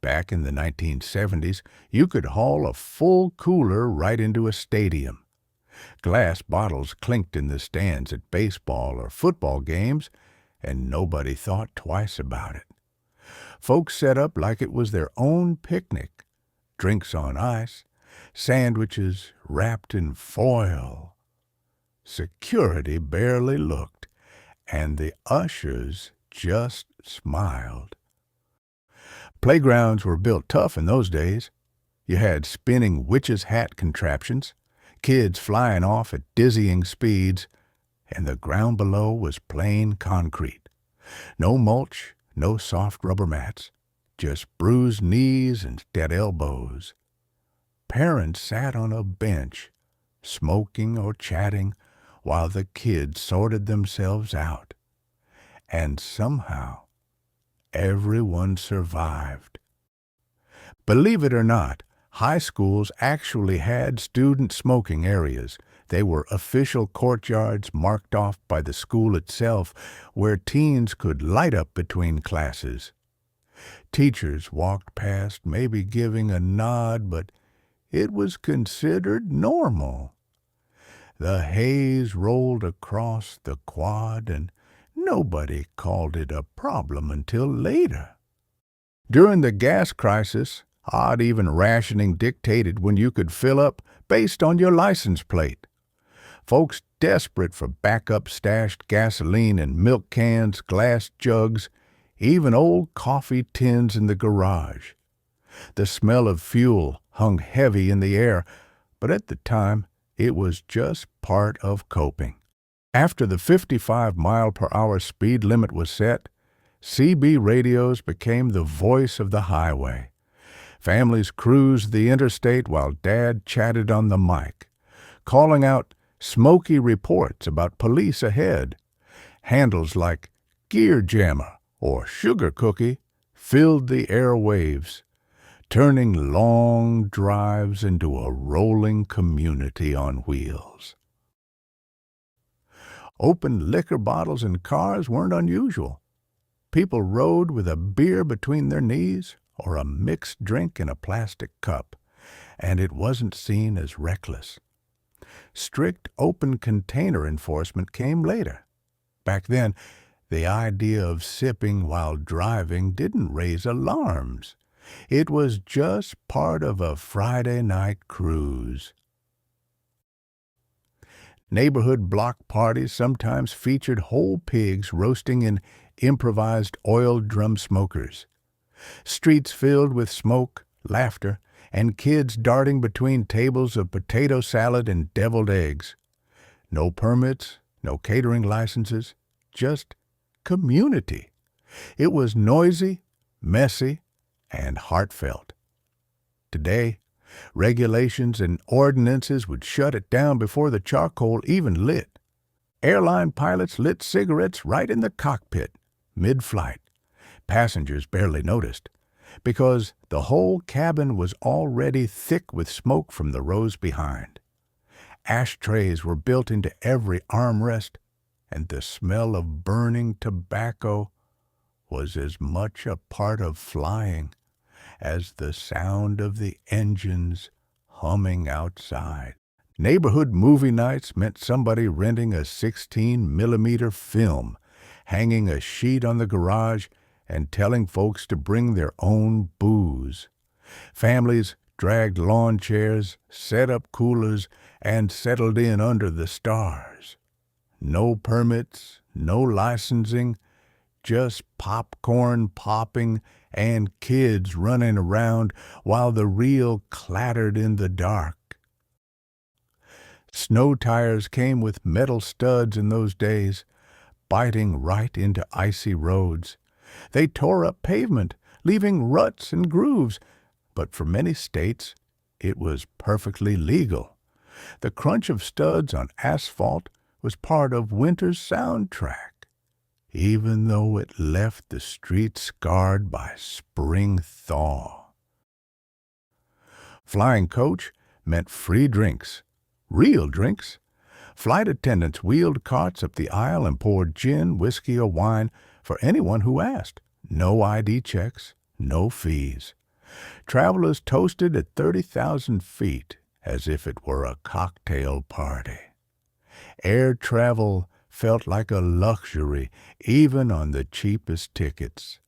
Back in the 1970s, you could haul a full cooler right into a stadium. Glass bottles clinked in the stands at baseball or football games, and nobody thought twice about it. Folks set up like it was their own picnic. Drinks on ice, sandwiches wrapped in foil. Security barely looked, and the ushers just smiled. Playgrounds were built tough in those days. You had spinning witch's hat contraptions, kids flying off at dizzying speeds, and the ground below was plain concrete. No mulch, no soft rubber mats, just bruised knees and dead elbows. Parents sat on a bench, smoking or chatting, while the kids sorted themselves out. And somehow, everyone survived. Believe it or not, high schools actually had student smoking areas. They were official courtyards marked off by the school itself, where teens could light up between classes. Teachers walked past, maybe giving a nod, but it was considered normal. The haze rolled across the quad, and nobody called it a problem until later. During the gas crisis, odd-even rationing dictated when you could fill up based on your license plate. Folks desperate for backup stashed gasoline in milk cans, glass jugs, even old coffee tins in the garage. The smell of fuel hung heavy in the air, but at the time, it was just part of coping. After the 55-mile-per-hour speed limit was set, CB radios became the voice of the highway. Families cruised the interstate while Dad chatted on the mic, calling out smoky reports about police ahead. Handles like Gear Jammer or Sugar Cookie filled the airwaves, turning long drives into a rolling community on wheels. Open liquor bottles in cars weren't unusual. People rode with a beer between their knees or a mixed drink in a plastic cup, and it wasn't seen as reckless. Strict open container enforcement came later. Back then, the idea of sipping while driving didn't raise alarms. It was just part of a Friday night cruise. Neighborhood block parties sometimes featured whole pigs roasting in improvised oil drum smokers. Streets filled with smoke, laughter, and kids darting between tables of potato salad and deviled eggs. No permits, no catering licenses, just community. It was noisy, messy, and heartfelt. Today, regulations and ordinances would shut it down before the charcoal even lit. Airline pilots lit cigarettes right in the cockpit, mid-flight. Passengers barely noticed, because the whole cabin was already thick with smoke from the rows behind. Ashtrays were built into every armrest, and the smell of burning tobacco was as much a part of flying as the sound of the engines humming outside. Neighborhood movie nights meant somebody renting a 16-millimeter film, hanging a sheet on the garage, and telling folks to bring their own booze. Families dragged lawn chairs, set up coolers, and settled in under the stars. No permits, no licensing, just popcorn popping and kids running around while the reel clattered in the dark. Snow tires came with metal studs in those days, biting right into icy roads. They tore up pavement, leaving ruts and grooves, but for many states, it was perfectly legal. The crunch of studs on asphalt was part of winter's soundtrack, even though it left the streets scarred by spring thaw. Flying coach meant free drinks, real drinks. Flight attendants wheeled carts up the aisle and poured gin, whiskey, or wine for anyone who asked. No ID checks, no fees. Travelers toasted at 30,000 feet as if it were a cocktail party. Air travel felt like a luxury even on the cheapest tickets.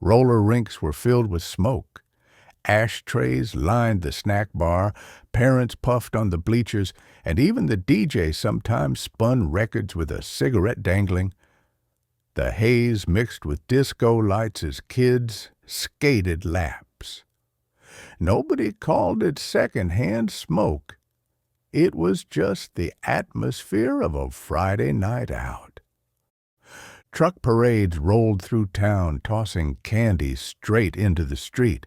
Roller rinks were filled with smoke. Ashtrays lined the snack bar, parents puffed on the bleachers, and even the DJ sometimes spun records with a cigarette dangling. The haze mixed with disco lights as kids skated laps. Nobody called it secondhand smoke. It was just the atmosphere of a Friday night out. Truck parades rolled through town, tossing candy straight into the street.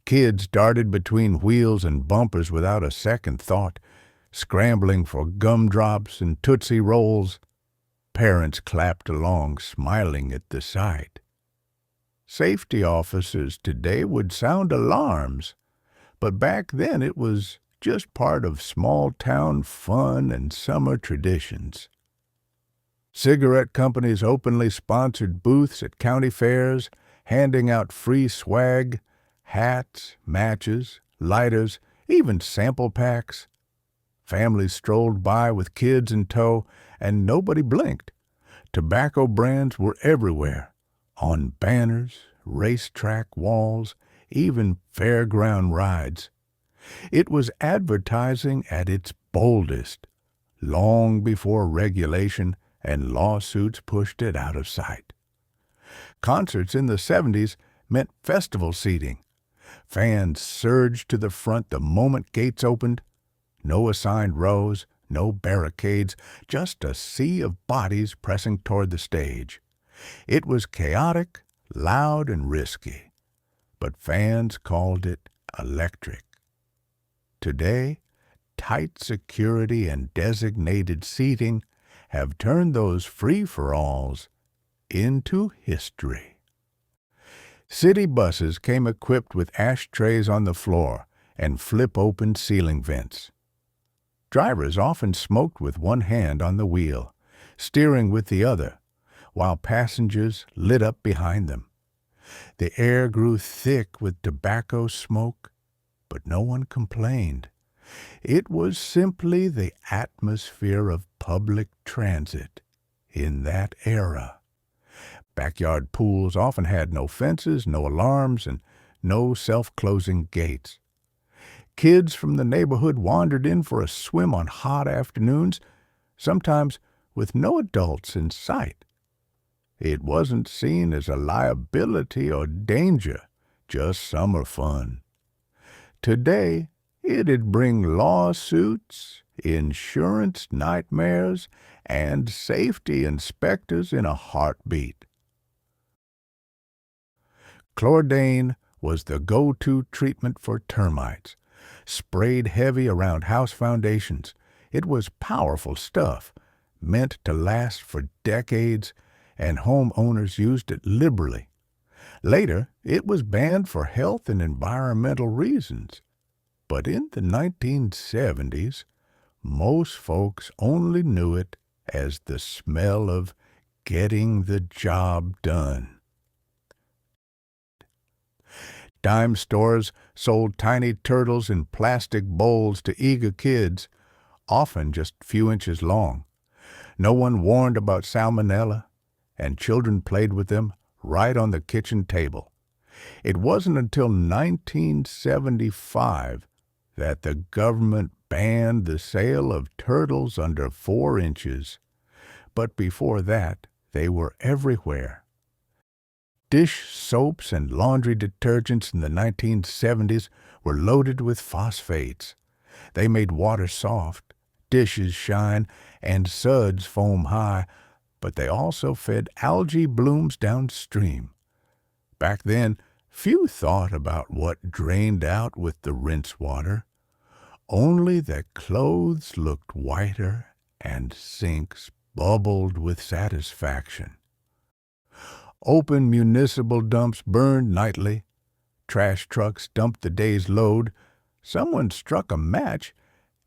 Kids darted between wheels and bumpers without a second thought, scrambling for gumdrops and Tootsie Rolls. Parents clapped along, smiling at the sight. Safety officers today would sound alarms, but back then it was just part of small-town fun and summer traditions. Cigarette companies openly sponsored booths at county fairs, handing out free swag, hats, matches, lighters, even sample packs. Families strolled by with kids in tow, and nobody blinked. Tobacco brands were everywhere, on banners, racetrack walls, even fairground rides. It was advertising at its boldest, long before regulation and lawsuits pushed it out of sight. Concerts in the 70s meant festival seating. Fans surged to the front the moment gates opened. No assigned rows, no barricades, just a sea of bodies pressing toward the stage. It was chaotic, loud, and risky, but fans called it electric. Today, tight security and designated seating have turned those free-for-alls into history. City buses came equipped with ashtrays on the floor and flip-open ceiling vents. Drivers often smoked with one hand on the wheel, steering with the other, while passengers lit up behind them. The air grew thick with tobacco smoke, but no one complained. It was simply the atmosphere of public transit in that era. Backyard pools often had no fences, no alarms, and no self-closing gates. Kids from the neighborhood wandered in for a swim on hot afternoons, sometimes with no adults in sight. It wasn't seen as a liability or danger, just summer fun. Today, it'd bring lawsuits, insurance nightmares, and safety inspectors in a heartbeat. Chlordane was the go-to treatment for termites. Sprayed heavy around house foundations, it was powerful stuff, meant to last for decades, and homeowners used it liberally. Later, it was banned for health and environmental reasons. But in the 1970s, most folks only knew it as the smell of getting the job done. Dime stores sold tiny turtles in plastic bowls to eager kids, often just a few inches long. No one warned about salmonella, and children played with them right on the kitchen table. It wasn't until 1975 that the government banned the sale of turtles under 4 inches. But before that, they were everywhere. Dish soaps and laundry detergents in the 1970s were loaded with phosphates. They made water soft, dishes shine, and suds foam high, but they also fed algae blooms downstream. Back then, few thought about what drained out with the rinse water. Only that clothes looked whiter and sinks bubbled with satisfaction. Open municipal dumps burned nightly. Trash trucks dumped the day's load. Someone struck a match,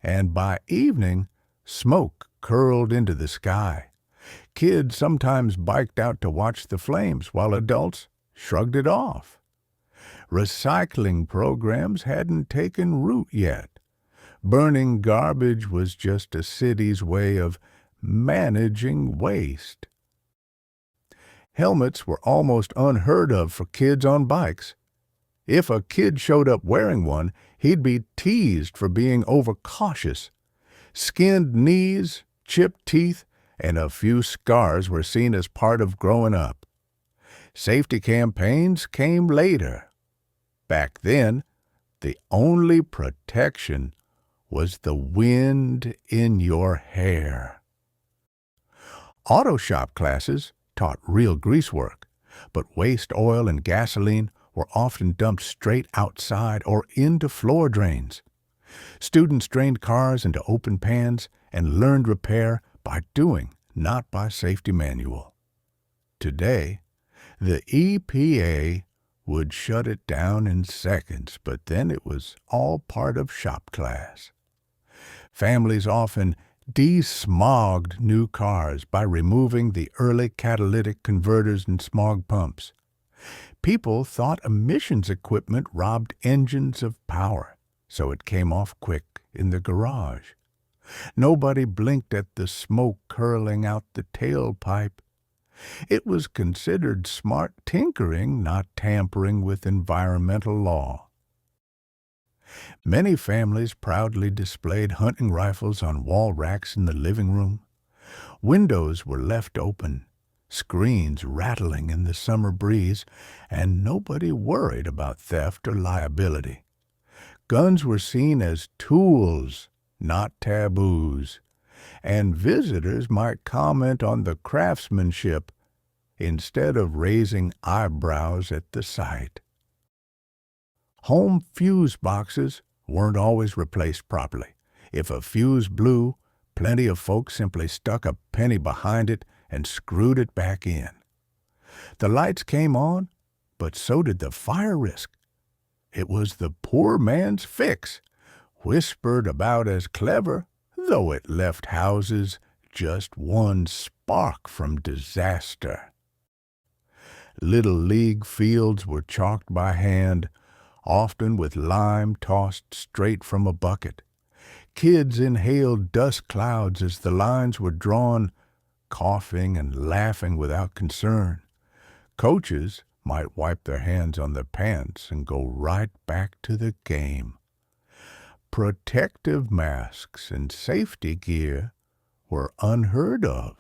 and by evening, smoke curled into the sky. Kids sometimes biked out to watch the flames, while adults shrugged it off. Recycling programs hadn't taken root yet. Burning garbage was just a city's way of managing waste. Helmets were almost unheard of for kids on bikes. If a kid showed up wearing one, he'd be teased for being overcautious. Skinned knees, chipped teeth, and a few scars were seen as part of growing up. Safety campaigns came later. Back then, the only protection was the wind in your hair. Auto shop classes taught real greasework, but waste oil and gasoline were often dumped straight outside or into floor drains. Students drained cars into open pans and learned repair by doing, not by safety manual. Today, the EPA would shut it down in seconds, but then it was all part of shop class. Families often de-smogged new cars by removing the early catalytic converters and smog pumps. People thought emissions equipment robbed engines of power, so it came off quick in the garage. Nobody blinked at the smoke curling out the tailpipe. It was considered smart tinkering, not tampering with environmental law. Many families proudly displayed hunting rifles on wall racks in the living room. Windows were left open, screens rattling in the summer breeze, and nobody worried about theft or liability. Guns were seen as tools, not taboos, and visitors might comment on the craftsmanship instead of raising eyebrows at the sight. Home fuse boxes weren't always replaced properly. If a fuse blew, plenty of folks simply stuck a penny behind it and screwed it back in. The lights came on, but so did the fire risk. It was the poor man's fix, whispered about as clever, though it left houses just one spark from disaster. Little league fields were chalked by hand, often with lime tossed straight from a bucket. Kids inhaled dust clouds as the lines were drawn, coughing and laughing without concern. Coaches might wipe their hands on their pants and go right back to the game. Protective masks and safety gear were unheard of.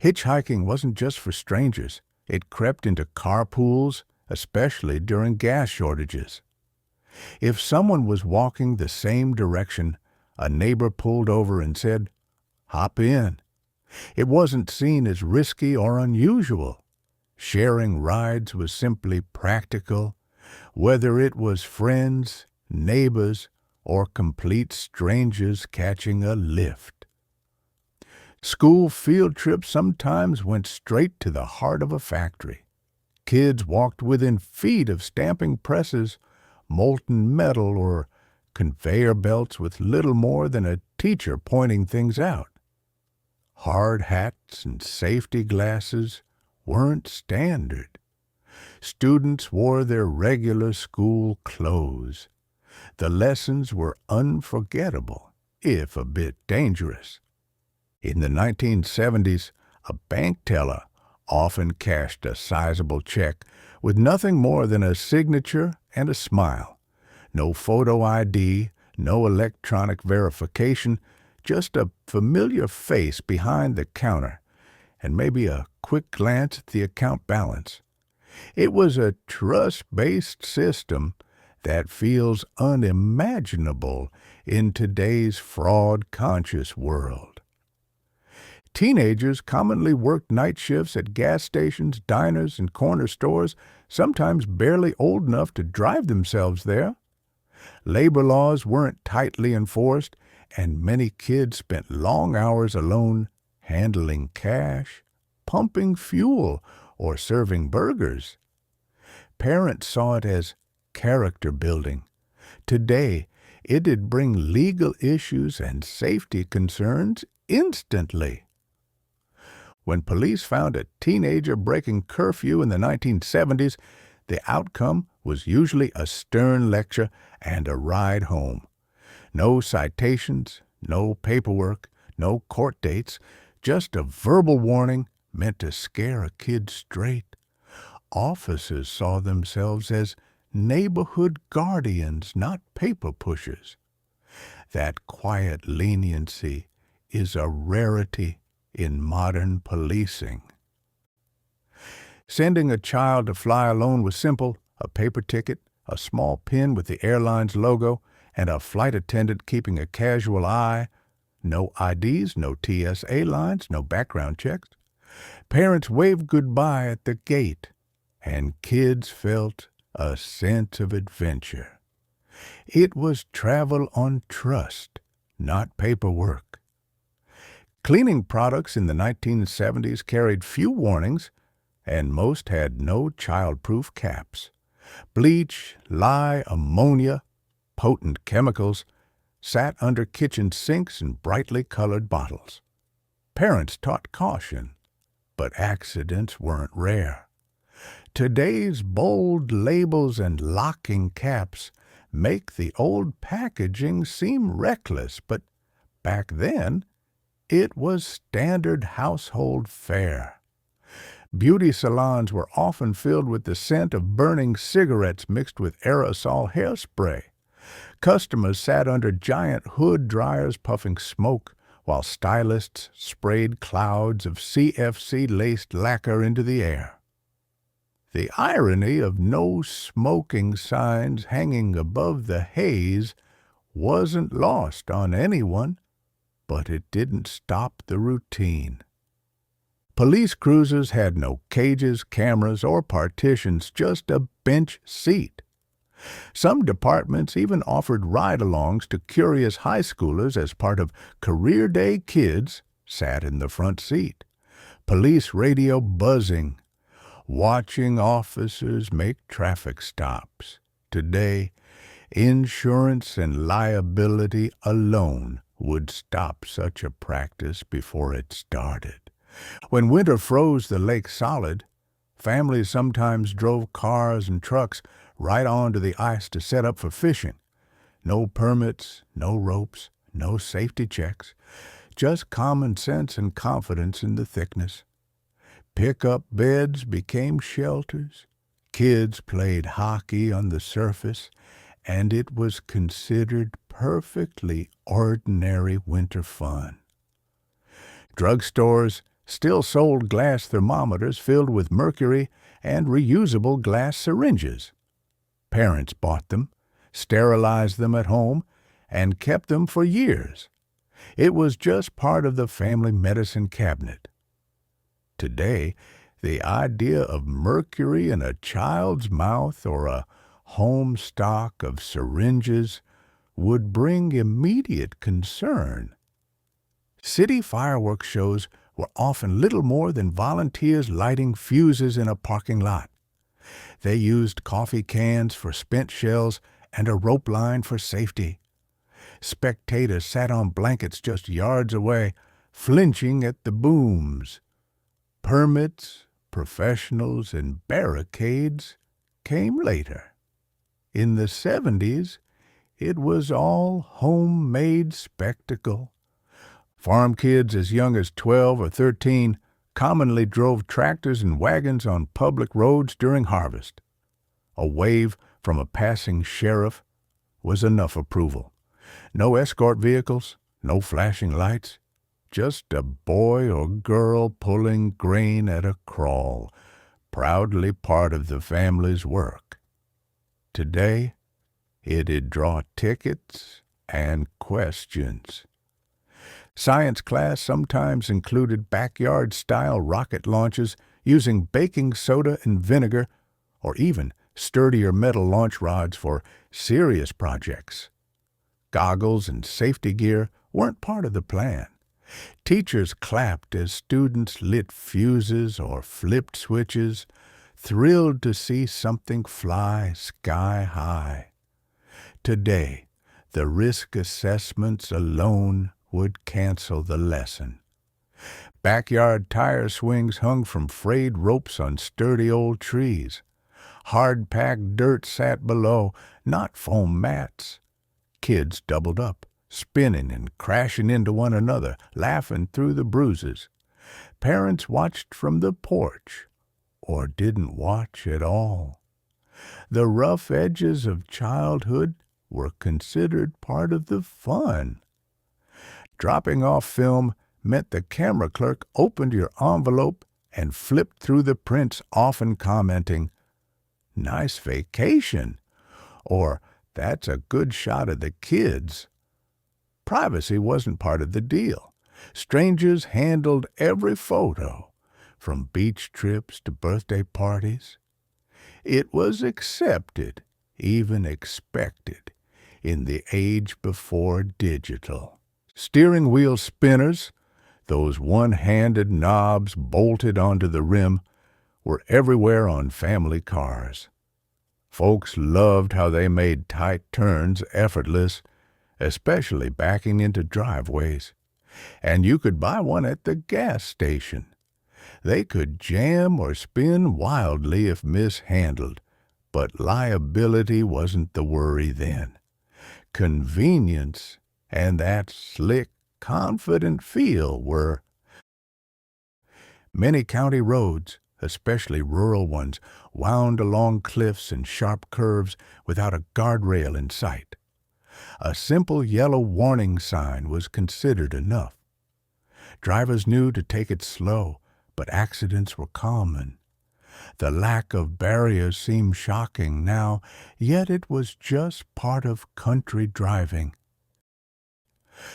Hitchhiking wasn't just for strangers. It crept into carpools, especially during gas shortages. If someone was walking the same direction, a neighbor pulled over and said, "Hop in." It wasn't seen as risky or unusual. Sharing rides was simply practical, whether it was friends, neighbors, or complete strangers catching a lift. School field trips sometimes went straight to the heart of a factory. Kids walked within feet of stamping presses, molten metal, or conveyor belts with little more than a teacher pointing things out. Hard hats and safety glasses weren't standard. Students wore their regular school clothes. The lessons were unforgettable, if a bit dangerous. In the 1970s, a bank teller often cashed a sizable check with nothing more than a signature and a smile. No photo ID, no electronic verification, just a familiar face behind the counter, and maybe a quick glance at the account balance. It was a trust-based system that feels unimaginable in today's fraud-conscious world. Teenagers commonly worked night shifts at gas stations, diners, and corner stores, sometimes barely old enough to drive themselves there. Labor laws weren't tightly enforced, and many kids spent long hours alone handling cash, pumping fuel, or serving burgers. Parents saw it as character building. Today, it'd bring legal issues and safety concerns instantly. When police found a teenager breaking curfew in the 1970s, the outcome was usually a stern lecture and a ride home. No citations, no paperwork, no court dates, just a verbal warning meant to scare a kid straight. Officers saw themselves as neighborhood guardians, not paper pushers. That quiet leniency is a rarity in modern policing. Sending a child to fly alone was simple: a paper ticket, a small pin with the airline's logo, and a flight attendant keeping a casual eye. No IDs, no TSA lines, no background checks. Parents waved goodbye at the gate, and kids felt a sense of adventure. It was travel on trust, not paperwork. Cleaning products in the 1970s carried few warnings, and most had no child-proof caps. Bleach, lye, ammonia, potent chemicals sat under kitchen sinks in brightly colored bottles. Parents taught caution, but accidents weren't rare. Today's bold labels and locking caps make the old packaging seem reckless, but back then, it was standard household fare. Beauty salons were often filled with the scent of burning cigarettes mixed with aerosol hairspray. Customers sat under giant hood dryers puffing smoke, while stylists sprayed clouds of CFC-laced lacquer into the air. The irony of no smoking signs hanging above the haze wasn't lost on anyone, but it didn't stop the routine. Police cruisers had no cages, cameras, or partitions, just a bench seat. Some departments even offered ride-alongs to curious high schoolers as part of Career Day. Kids sat in the front seat, police radio buzzing, watching officers make traffic stops. Today, insurance and liability alone would stop such a practice before it started. When winter froze the lake solid, families sometimes drove cars and trucks right onto the ice to set up for fishing. No permits, no ropes, no safety checks, just common sense and confidence in the thickness. Pickup beds became shelters. Kids played hockey on the surface, and it was considered perfectly ordinary winter fun. Drugstores still sold glass thermometers filled with mercury and reusable glass syringes. Parents bought them, sterilized them at home, and kept them for years. It was just part of the family medicine cabinet. Today, the idea of mercury in a child's mouth or a home stock of syringes would bring immediate concern. City fireworks shows were often little more than volunteers lighting fuses in a parking lot. They used coffee cans for spent shells and a rope line for safety. Spectators sat on blankets just yards away, flinching at the booms. Permits, professionals, and barricades came later. In the 70s, it was all homemade spectacle. Farm kids as young as 12 or 13 commonly drove tractors and wagons on public roads during harvest. A wave from a passing sheriff was enough approval. No escort vehicles, no flashing lights, just a boy or girl pulling grain at a crawl, proudly part of the family's work. Today, it'd draw tickets and questions. Science class sometimes included backyard-style rocket launches using baking soda and vinegar, or even sturdier metal launch rods for serious projects. Goggles and safety gear weren't part of the plan. Teachers clapped as students lit fuses or flipped switches, thrilled to see something fly sky high. Today, the risk assessments alone would cancel the lesson. Backyard tire swings hung from frayed ropes on sturdy old trees. Hard-packed dirt sat below, not foam mats. Kids doubled up, spinning and crashing into one another, laughing through the bruises. Parents watched from the porch, or didn't watch at all. The rough edges of childhood were considered part of the fun. Dropping off film meant the camera clerk opened your envelope and flipped through the prints, often commenting, "Nice vacation," or "That's a good shot of the kids." Privacy wasn't part of the deal. Strangers handled every photo, from beach trips to birthday parties. It was accepted, even expected, in the age before digital. Steering wheel spinners, those one-handed knobs bolted onto the rim, were everywhere on family cars. Folks loved how they made tight turns effortless, especially backing into driveways. And you could buy one at the gas station. They could jam or spin wildly if mishandled, but liability wasn't the worry then. Convenience and that slick, confident feel were. Many county roads, especially rural ones, wound along cliffs and sharp curves without a guardrail in sight. A simple yellow warning sign was considered enough. Drivers knew to take it slow, but accidents were common. The lack of barriers seemed shocking now, yet it was just part of country driving.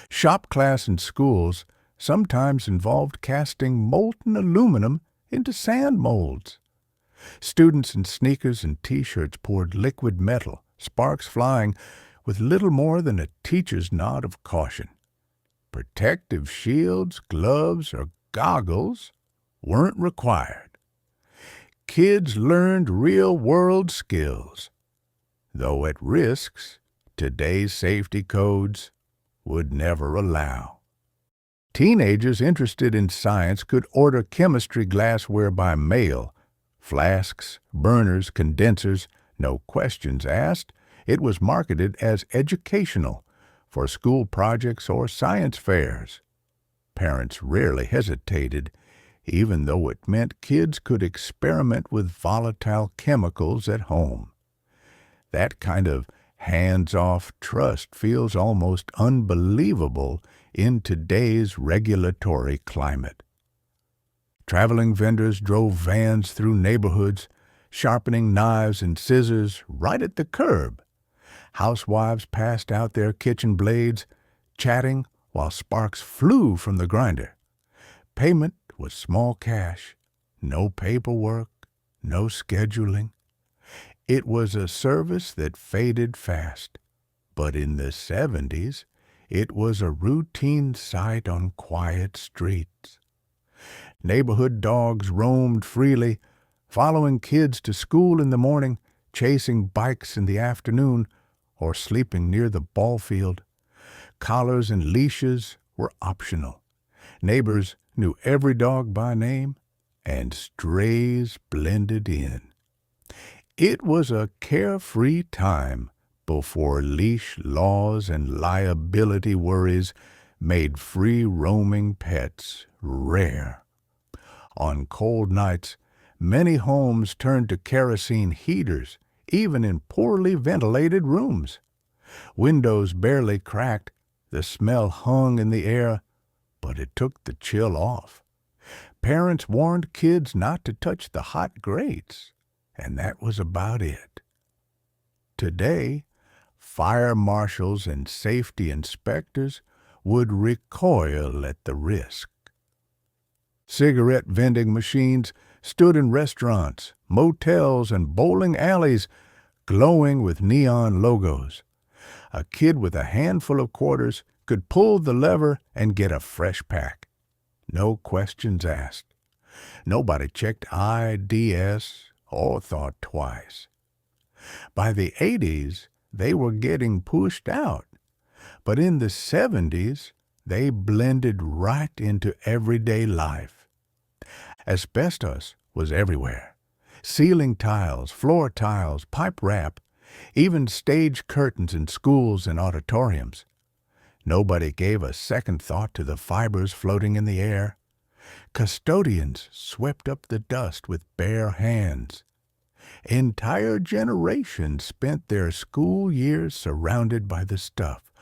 Shop class in schools sometimes involved casting molten aluminum into sand molds. Students in sneakers and T-shirts poured liquid metal, sparks flying, with little more than a teacher's nod of caution. Protective shields, gloves, or goggles weren't required. Kids learned real-world skills, though at risks today's safety codes would never allow. Teenagers interested in science could order chemistry glassware by mail, flasks, burners, condensers, no questions asked. It was marketed as educational for school projects or science fairs. Parents rarely hesitated, even though it meant kids could experiment with volatile chemicals at home. That kind of hands-off trust feels almost unbelievable in today's regulatory climate. Traveling vendors drove vans through neighborhoods, sharpening knives and scissors right at the curb. Housewives passed out their kitchen blades, chatting while sparks flew from the grinder. Payment was small cash, no paperwork, no scheduling. It was a service that faded fast, but in the 70s, it was a routine sight on quiet streets. Neighborhood dogs roamed freely, following kids to school in the morning, chasing bikes in the afternoon, or sleeping near the ball field. Collars and leashes were optional. Neighbors knew every dog by name, and strays blended in. It was a carefree time before leash laws and liability worries made free-roaming pets rare. On cold nights, many homes turned to kerosene heaters, even in poorly ventilated rooms. Windows barely cracked, the smell hung in the air, but it took the chill off. Parents warned kids not to touch the hot grates, and that was about it. Today, fire marshals and safety inspectors would recoil at the risk. Cigarette vending machines stood in restaurants, motels, and bowling alleys, glowing with neon logos. A kid with a handful of quarters could pull the lever and get a fresh pack. No questions asked. Nobody checked IDs or thought twice. By the 80s, they were getting pushed out, but in the 70s, they blended right into everyday life. Asbestos was everywhere. Ceiling tiles, floor tiles, pipe wrap, even stage curtains in schools and auditoriums. Nobody gave a second thought to the fibers floating in the air. Custodians swept up the dust with bare hands. Entire generations spent their school years surrounded by the stuff,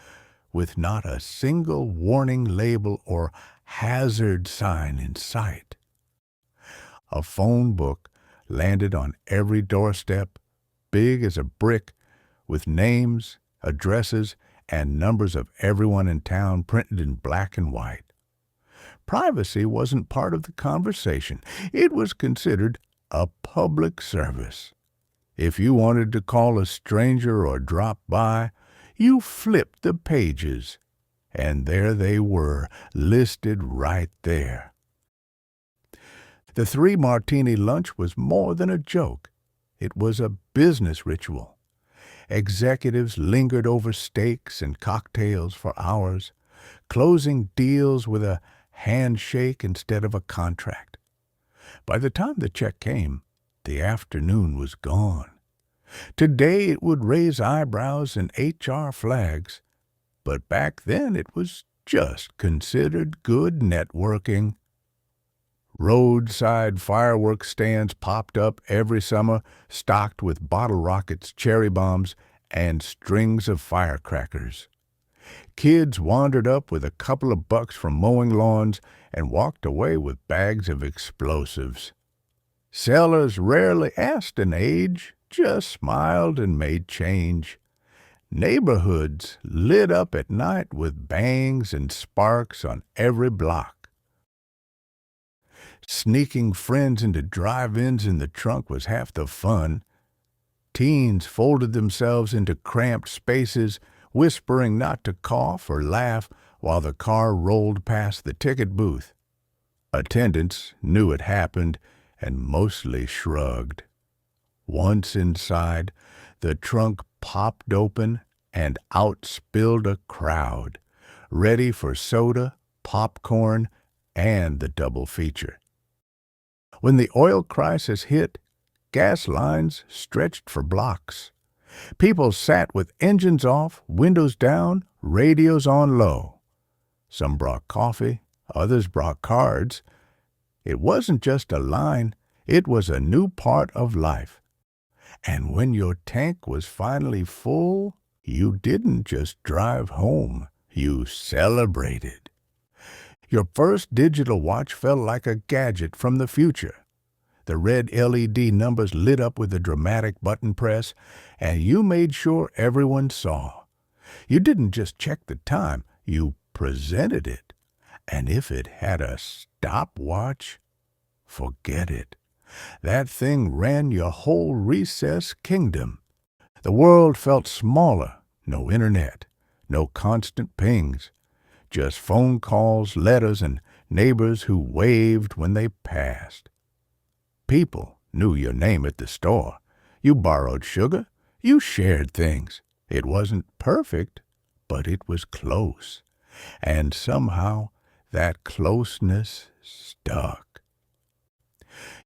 with not a single warning label or hazard sign in sight. A phone book landed on every doorstep, big as a brick, with names, addresses, and numbers of everyone in town printed in black and white. Privacy wasn't part of the conversation. It was considered a public service. If you wanted to call a stranger or drop by, you flipped the pages, and there they were, listed right there. The 3-martini lunch was more than a joke. It was a business ritual. Executives lingered over steaks and cocktails for hours, closing deals with a handshake instead of a contract. By the time the check came, the afternoon was gone. Today it would raise eyebrows and HR flags, but back then it was just considered good networking. Roadside fireworks stands popped up every summer, stocked with bottle rockets, cherry bombs, and strings of firecrackers. Kids wandered up with a couple of bucks from mowing lawns and walked away with bags of explosives. Sellers rarely asked an age, just smiled and made change. Neighborhoods lit up at night with bangs and sparks on every block. Sneaking friends into drive-ins in the trunk was half the fun. Teens folded themselves into cramped spaces, whispering not to cough or laugh while the car rolled past the ticket booth. Attendants knew it happened and mostly shrugged. Once inside, the trunk popped open and out spilled a crowd, ready for soda, popcorn, and the double feature. When the oil crisis hit, gas lines stretched for blocks. People sat with engines off, windows down, radios on low. Some brought coffee, others brought cards. It wasn't just a line, it was a new part of life. And when your tank was finally full, you didn't just drive home, you celebrated. Your first digital watch felt like a gadget from the future. The red LED numbers lit up with a dramatic button press, and you made sure everyone saw. You didn't just check the time, you presented it. And if it had a stopwatch, forget it. That thing ran your whole recess kingdom. The world felt smaller, no internet, no constant pings. Just phone calls, letters, and neighbors who waved when they passed. People knew your name at the store. You borrowed sugar. You shared things. It wasn't perfect, but it was close. And somehow that closeness stuck.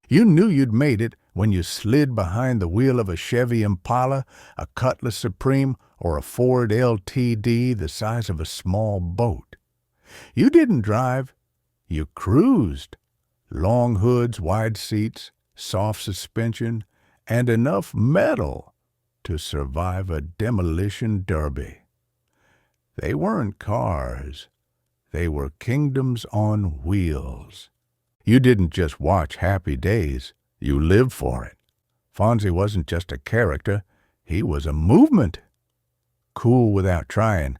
You knew you'd made it when you slid behind the wheel of a Chevy Impala, a Cutlass Supreme, or a Ford LTD the size of a small boat. You didn't drive, you cruised. Long hoods, wide seats, soft suspension, and enough metal to survive a demolition derby. They weren't cars. They were kingdoms on wheels. You didn't just watch Happy Days, you lived for it. Fonzie wasn't just a character, he was a movement. Cool without trying,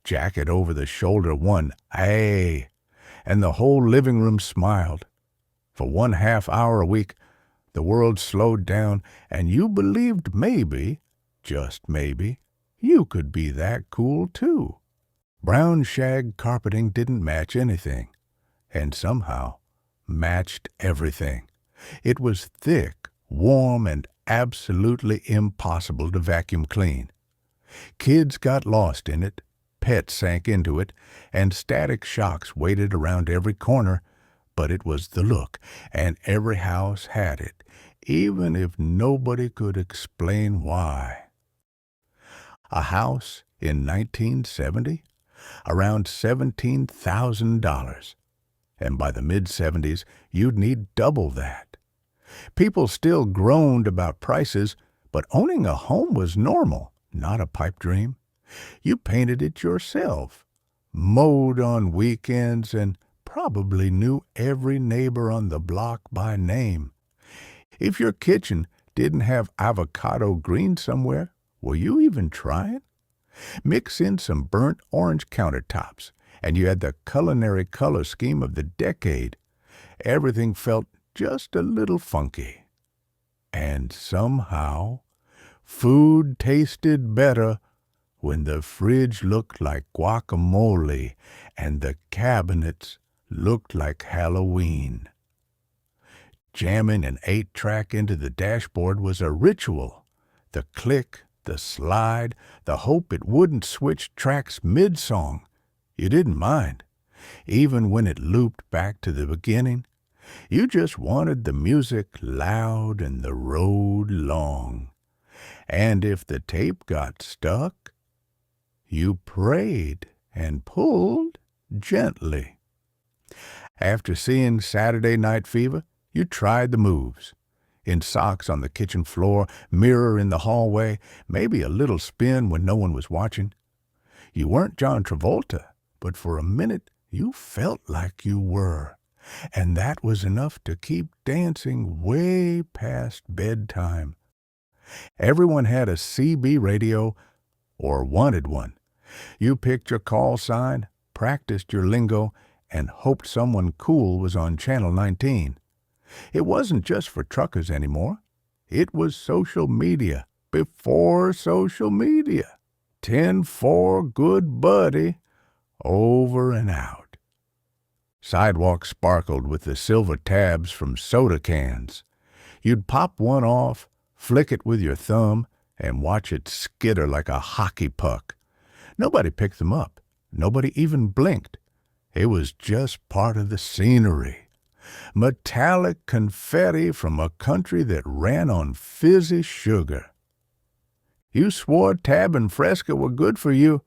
jacket over the shoulder, one "Ay," and the whole living room smiled. For 1/2 hour a week, the world slowed down, and you believed maybe, just maybe, you could be that cool too. Brown shag carpeting didn't match anything, and somehow matched everything. It was thick, warm, and absolutely impossible to vacuum clean. Kids got lost in it, pets sank into it, and static shocks waited around every corner, but it was the look, and every house had it. even if nobody could explain why. A house in 1970? Around $17,000. And by the mid-'70s, you'd need double that. People still groaned about prices, but owning a home was normal, not a pipe dream. You painted it yourself, mowed on weekends, and probably knew every neighbor on the block by name. If your kitchen didn't have avocado green somewhere, were you even trying? Mix in some burnt orange countertops, and you had the culinary color scheme of the decade. Everything felt just a little funky. And somehow, food tasted better when the fridge looked like guacamole and the cabinets looked like Halloween. Jamming an 8-track into the dashboard was a ritual. The click, the slide, the hope it wouldn't switch tracks mid-song. You didn't mind. Even when it looped back to the beginning, you just wanted the music loud and the road long. And if the tape got stuck, you prayed and pulled gently. After seeing Saturday Night Fever, you tried the moves. In socks on the kitchen floor, mirror in the hallway, maybe a little spin when no one was watching. You weren't John Travolta, but for a minute you felt like you were. And that was enough to keep dancing way past bedtime. Everyone had a CB radio or wanted one. You picked your call sign, practiced your lingo, and hoped someone cool was on Channel 19. It wasn't just for truckers anymore. It was social media before social media. 10-4, good buddy, over and out. Sidewalks sparkled with the silver tabs from soda cans. You'd pop one off, flick it with your thumb, and watch it skitter like a hockey puck. Nobody picked them up. Nobody even blinked. It was just part of the scenery. Metallic confetti from a country that ran on fizzy sugar. You swore Tab and Fresca were good for you.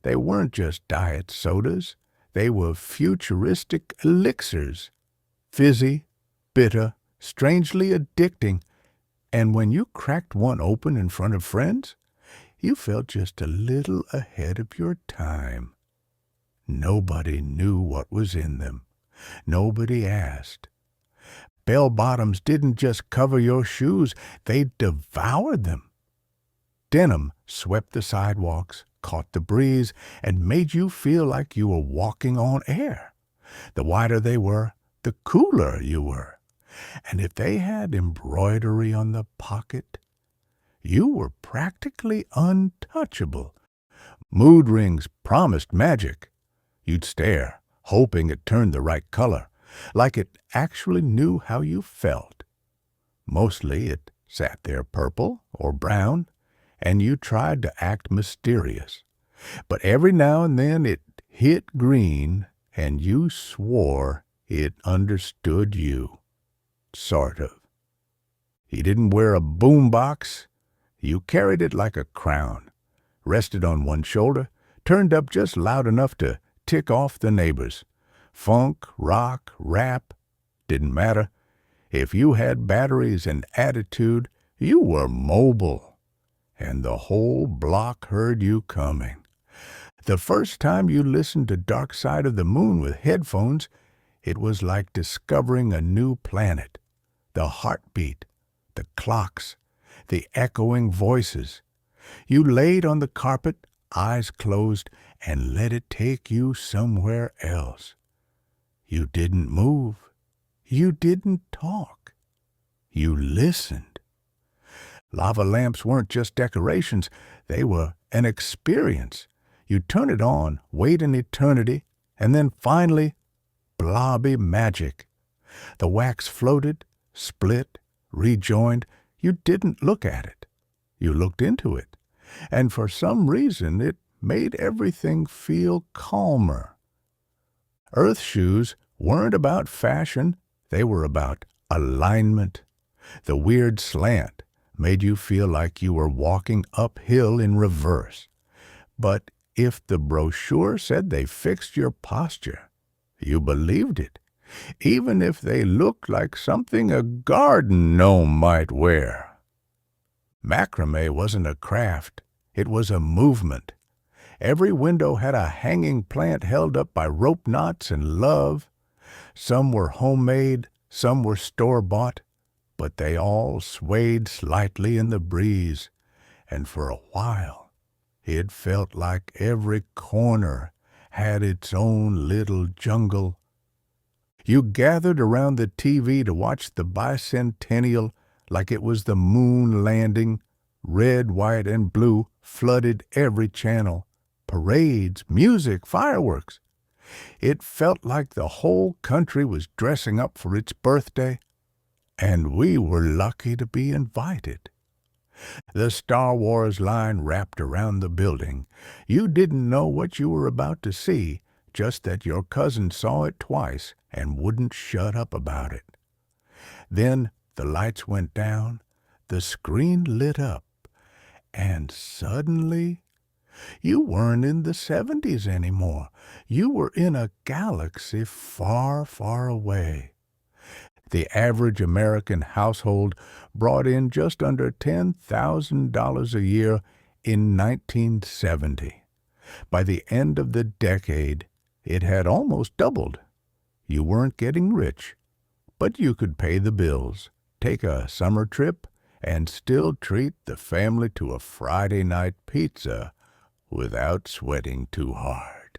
They weren't just diet sodas. They were futuristic elixirs. Fizzy, bitter, strangely addicting. And when you cracked one open in front of friends, you felt just a little ahead of your time. Nobody knew what was in them. Nobody asked. Bell-bottoms didn't just cover your shoes, they devoured them. Denim swept the sidewalks, caught the breeze, and made you feel like you were walking on air. The wider they were, the cooler you were. And if they had embroidery on the pocket, you were practically untouchable. Mood rings promised magic. You'd stare, hoping it turned the right color, like it actually knew how you felt. Mostly it sat there purple or brown, and you tried to act mysterious. But every now and then it hit green, and you swore it understood you. Sort of. You didn't wear a boombox. You carried it like a crown, rested on one shoulder, turned up just loud enough to tick off the neighbors. Funk, rock, rap, didn't matter. If you had batteries and attitude, you were mobile, and the whole block heard you coming. The first time you listened to Dark Side of the Moon with headphones, it was like discovering a new planet. The heartbeat, the clocks, the echoing voices. You laid on the carpet, eyes closed, and let it take you somewhere else. You didn't move. You didn't talk. You listened. Lava lamps weren't just decorations. They were an experience. You'd turn it on, wait an eternity, and then finally, blobby magic. The wax floated, split, rejoined. You didn't look at it. You looked into it. And for some reason, it made everything feel calmer. Earth shoes weren't about fashion. They were about alignment. The weird slant made you feel like you were walking uphill in reverse. But if the brochure said they fixed your posture, you believed it, even if they looked like something a garden gnome might wear. Macrame wasn't a craft, it was a movement. Every window had a hanging plant held up by rope knots and love. Some were homemade, some were store-bought, but they all swayed slightly in the breeze, and for a while it felt like every corner had its own little jungle. You gathered around the TV to watch the bicentennial like it was the moon landing. Red, white, and blue flooded every channel. Parades, music, fireworks. It felt like the whole country was dressing up for its birthday, and we were lucky to be invited. The Star Wars line wrapped around the building. You didn't know what you were about to see, just that your cousin saw it twice and wouldn't shut up about it. Then the lights went down, the screen lit up, and suddenly you weren't in the 70s anymore. You were in a galaxy far, far away. The average American household brought in just under $10,000 a year in 1970. By the end of the decade, it had almost doubled. You weren't getting rich, but you could pay the bills, take a summer trip, and still treat the family to a Friday night pizza without sweating too hard.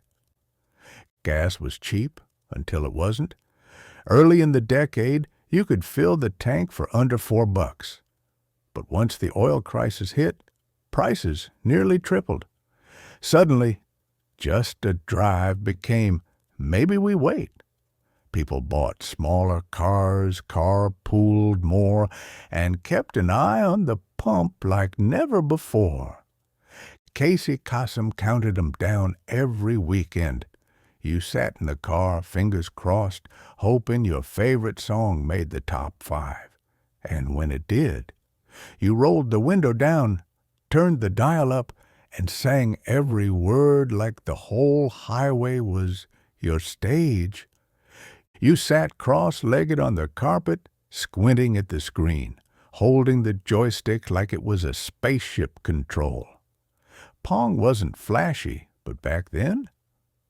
Gas was cheap until it wasn't. Early in the decade, you could fill the tank for under $4. But once the oil crisis hit, prices nearly tripled. Suddenly, just a drive became, maybe we wait. People bought smaller cars, carpooled more, and kept an eye on the pump like never before. Casey Kasem counted them down every weekend. You sat in the car, fingers crossed, hoping your favorite song made the top 5. And when it did, you rolled the window down, turned the dial up, and sang every word like the whole highway was your stage. You sat cross-legged on the carpet, squinting at the screen, holding the joystick like it was a spaceship control. Pong wasn't flashy, but back then,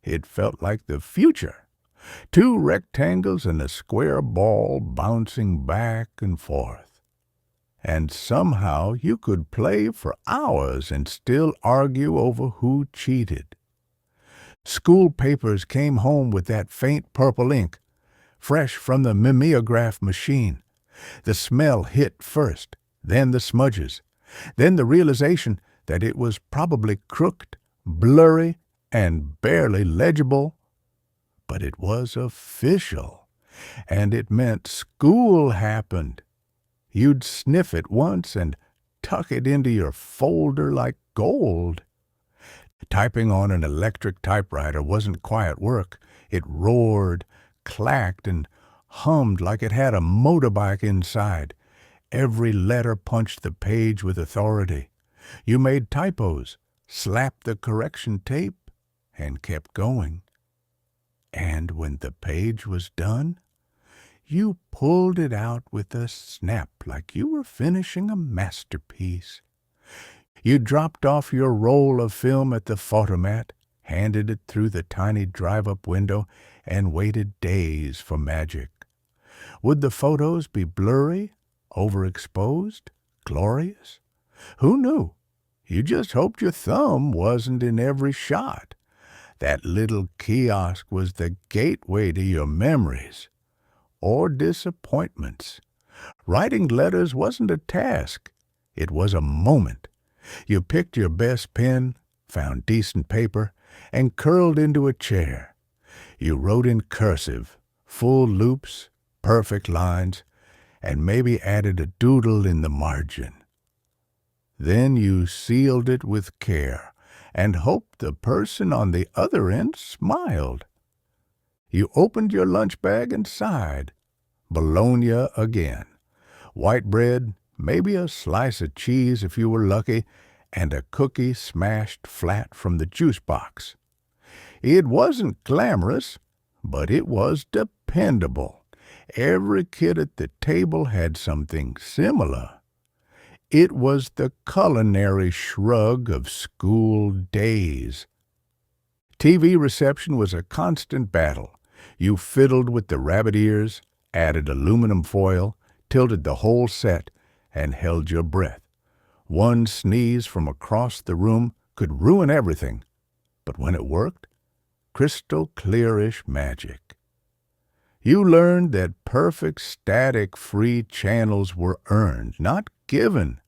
it felt like the future. 2 rectangles and a square ball bouncing back and forth. And somehow you could play for hours and still argue over who cheated. School papers came home with that faint purple ink, fresh from the mimeograph machine. The smell hit first, then the smudges, then the realization that it was probably crooked, blurry, and barely legible. But it was official, and it meant school happened. You'd sniff it once and tuck it into your folder like gold. Typing on an electric typewriter wasn't quiet work. It roared, clacked, and hummed like it had a motorbike inside. Every letter punched the page with authority. You made typos, slapped the correction tape, and kept going. And when the page was done, you pulled it out with a snap like you were finishing a masterpiece. You dropped off your roll of film at the photomat, handed it through the tiny drive-up window, and waited days for magic. Would the photos be blurry, overexposed, glorious? Who knew? You just hoped your thumb wasn't in every shot. That little kiosk was the gateway to your memories or disappointments. Writing letters wasn't a task. It was a moment. You picked your best pen, found decent paper, and curled into a chair. You wrote in cursive, full loops, perfect lines, and maybe added a doodle in the margin. Then you sealed it with care and hoped the person on the other end smiled. You opened your lunch bag and sighed. Bologna again. white bread, maybe a slice of cheese if you were lucky, and a cookie smashed flat from the juice box. It wasn't glamorous, but it was dependable. Every kid at the table had something similar. It was the culinary shrug of school days. TV reception was a constant battle. You fiddled with the rabbit ears, added aluminum foil, tilted the whole set, and held your breath. One sneeze from across the room could ruin everything. But when it worked, crystal clearish magic. You learned that perfect static-free channels were earned, not given.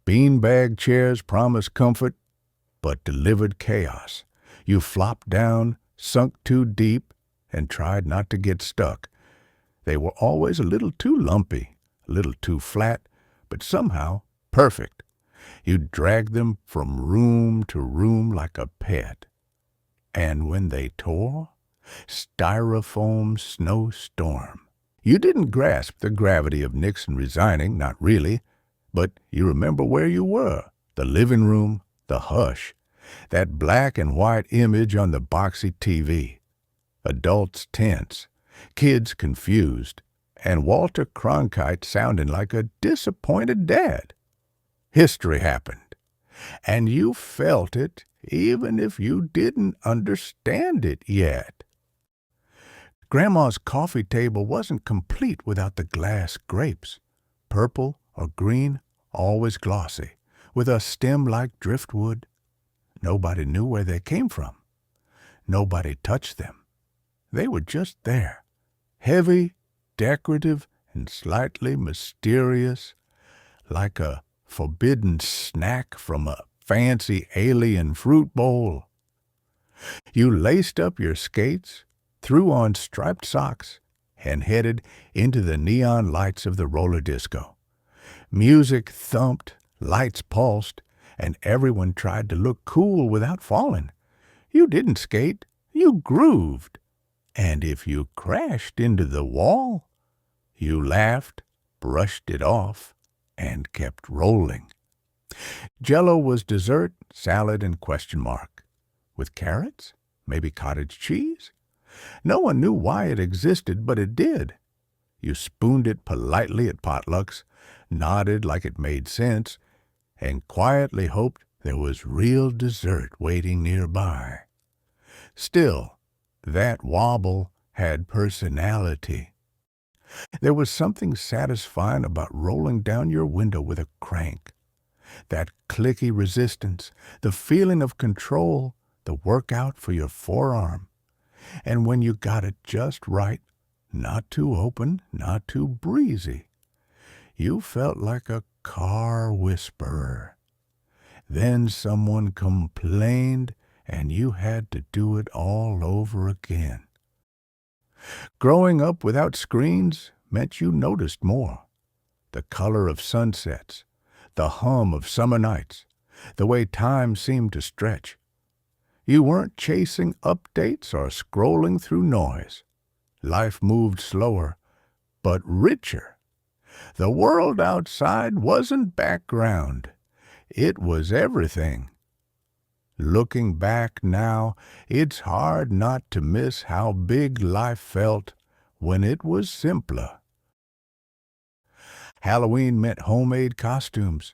Beanbag chairs promised comfort, but delivered chaos. You flopped down, sunk too deep, and tried not to get stuck. They were always a little too lumpy, a little too flat, but somehow perfect. You dragged them from room to room like a pet. And when they tore, styrofoam snowstorm. You didn't grasp the gravity of Nixon resigning, not really, but you remember where you were, the living room, the hush, that black and white image on the boxy TV. Adults tense, kids confused, and Walter Cronkite sounding like a disappointed dad. History happened, and you felt it even if you didn't understand it yet. Grandma's coffee table wasn't complete without the glass grapes, purple or green, always glossy, with a stem like driftwood. Nobody knew where they came from. Nobody touched them. They were just there, heavy, decorative, and slightly mysterious, like a forbidden snack from a fancy alien fruit bowl. You laced up your skates, threw on striped socks, and headed into the neon lights of the roller disco. Music thumped, lights pulsed, and everyone tried to look cool without falling. You didn't skate, you grooved. And if you crashed into the wall, you laughed, brushed it off, and kept rolling. Jell-O was dessert, salad, and question mark. With carrots? Maybe cottage cheese? No one knew why it existed, but it did. You spooned it politely at potlucks, nodded like it made sense, and quietly hoped there was real dessert waiting nearby. Still, that wobble had personality. There was something satisfying about rolling down your window with a crank. That clicky resistance, the feeling of control, the workout for your forearm. And when you got it just right, not too open, not too breezy, you felt like a car whisperer. Then someone complained, and you had to do it all over again. Growing up without screens meant you noticed more. The color of sunsets, the hum of summer nights, the way time seemed to stretch. You weren't chasing updates or scrolling through noise. Life moved slower, but richer. The world outside wasn't background. It was everything. Looking back now, it's hard not to miss how big life felt when it was simpler. Halloween meant homemade costumes,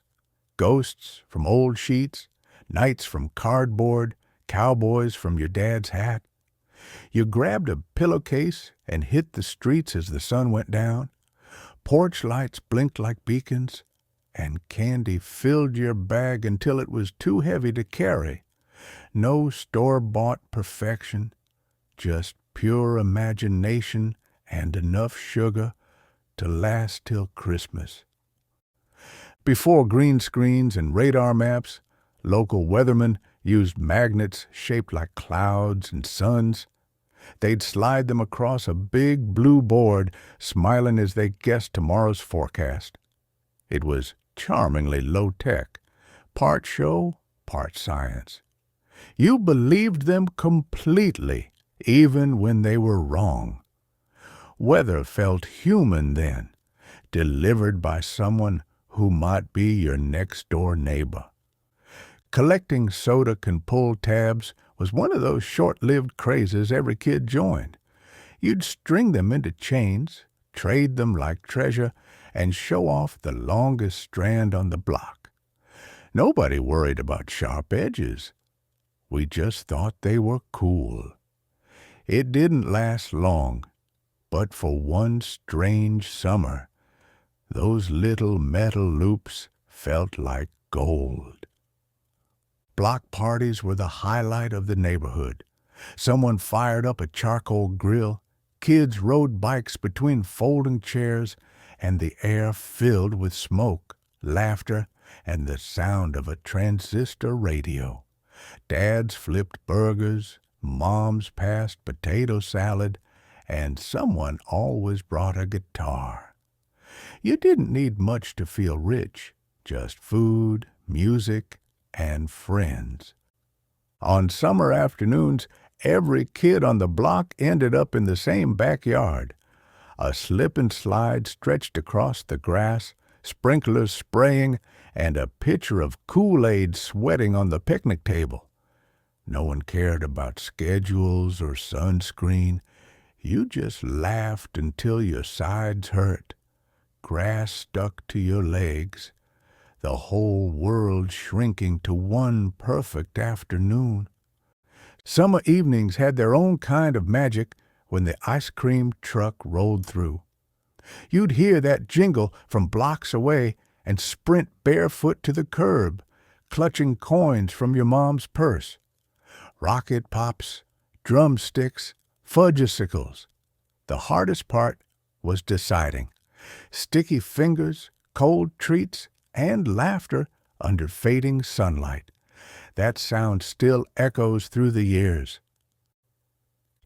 ghosts from old sheets, knights from cardboard, cowboys from your dad's hat. You grabbed a pillowcase and hit the streets as the sun went down. Porch lights blinked like beacons, and candy filled your bag until it was too heavy to carry. No store-bought perfection, just pure imagination and enough sugar to last till Christmas. Before green screens and radar maps, local weathermen used magnets shaped like clouds and suns. They'd slide them across a big blue board, smiling as they guessed tomorrow's forecast. It was charmingly low-tech, part show, part science. You believed them completely, even when they were wrong. Weather felt human then. delivered by someone who might be your next-door neighbor. Collecting soda can pull tabs was one of those short-lived crazes every kid joined. You'd string them into chains, trade them like treasure, and show off the longest strand on the block. Nobody worried about sharp edges. We just thought they were cool. It didn't last long, but for one strange summer, those little metal loops felt like gold. Block parties were the highlight of the neighborhood. Someone fired up a charcoal grill, kids rode bikes between folding chairs, and the air filled with smoke, laughter, and the sound of a transistor radio. Dads flipped burgers, moms passed potato salad, and someone always brought a guitar. You didn't need much to feel rich, just food, music, and friends. On summer afternoons, every kid on the block ended up in the same backyard. A slip and slide stretched across the grass, sprinklers spraying, and a pitcher of Kool-Aid sweating on the picnic table. No one cared about schedules or sunscreen. You just laughed until your sides hurt. Grass stuck to your legs. The whole world shrinking to one perfect afternoon. Summer evenings had their own kind of magic when the ice cream truck rolled through. You'd hear that jingle from blocks away and sprint barefoot to the curb, clutching coins from your mom's purse. Rocket pops, drumsticks, fudgesicles. The hardest part was deciding. Sticky fingers, cold treats, and laughter under fading sunlight. That sound still echoes through the years.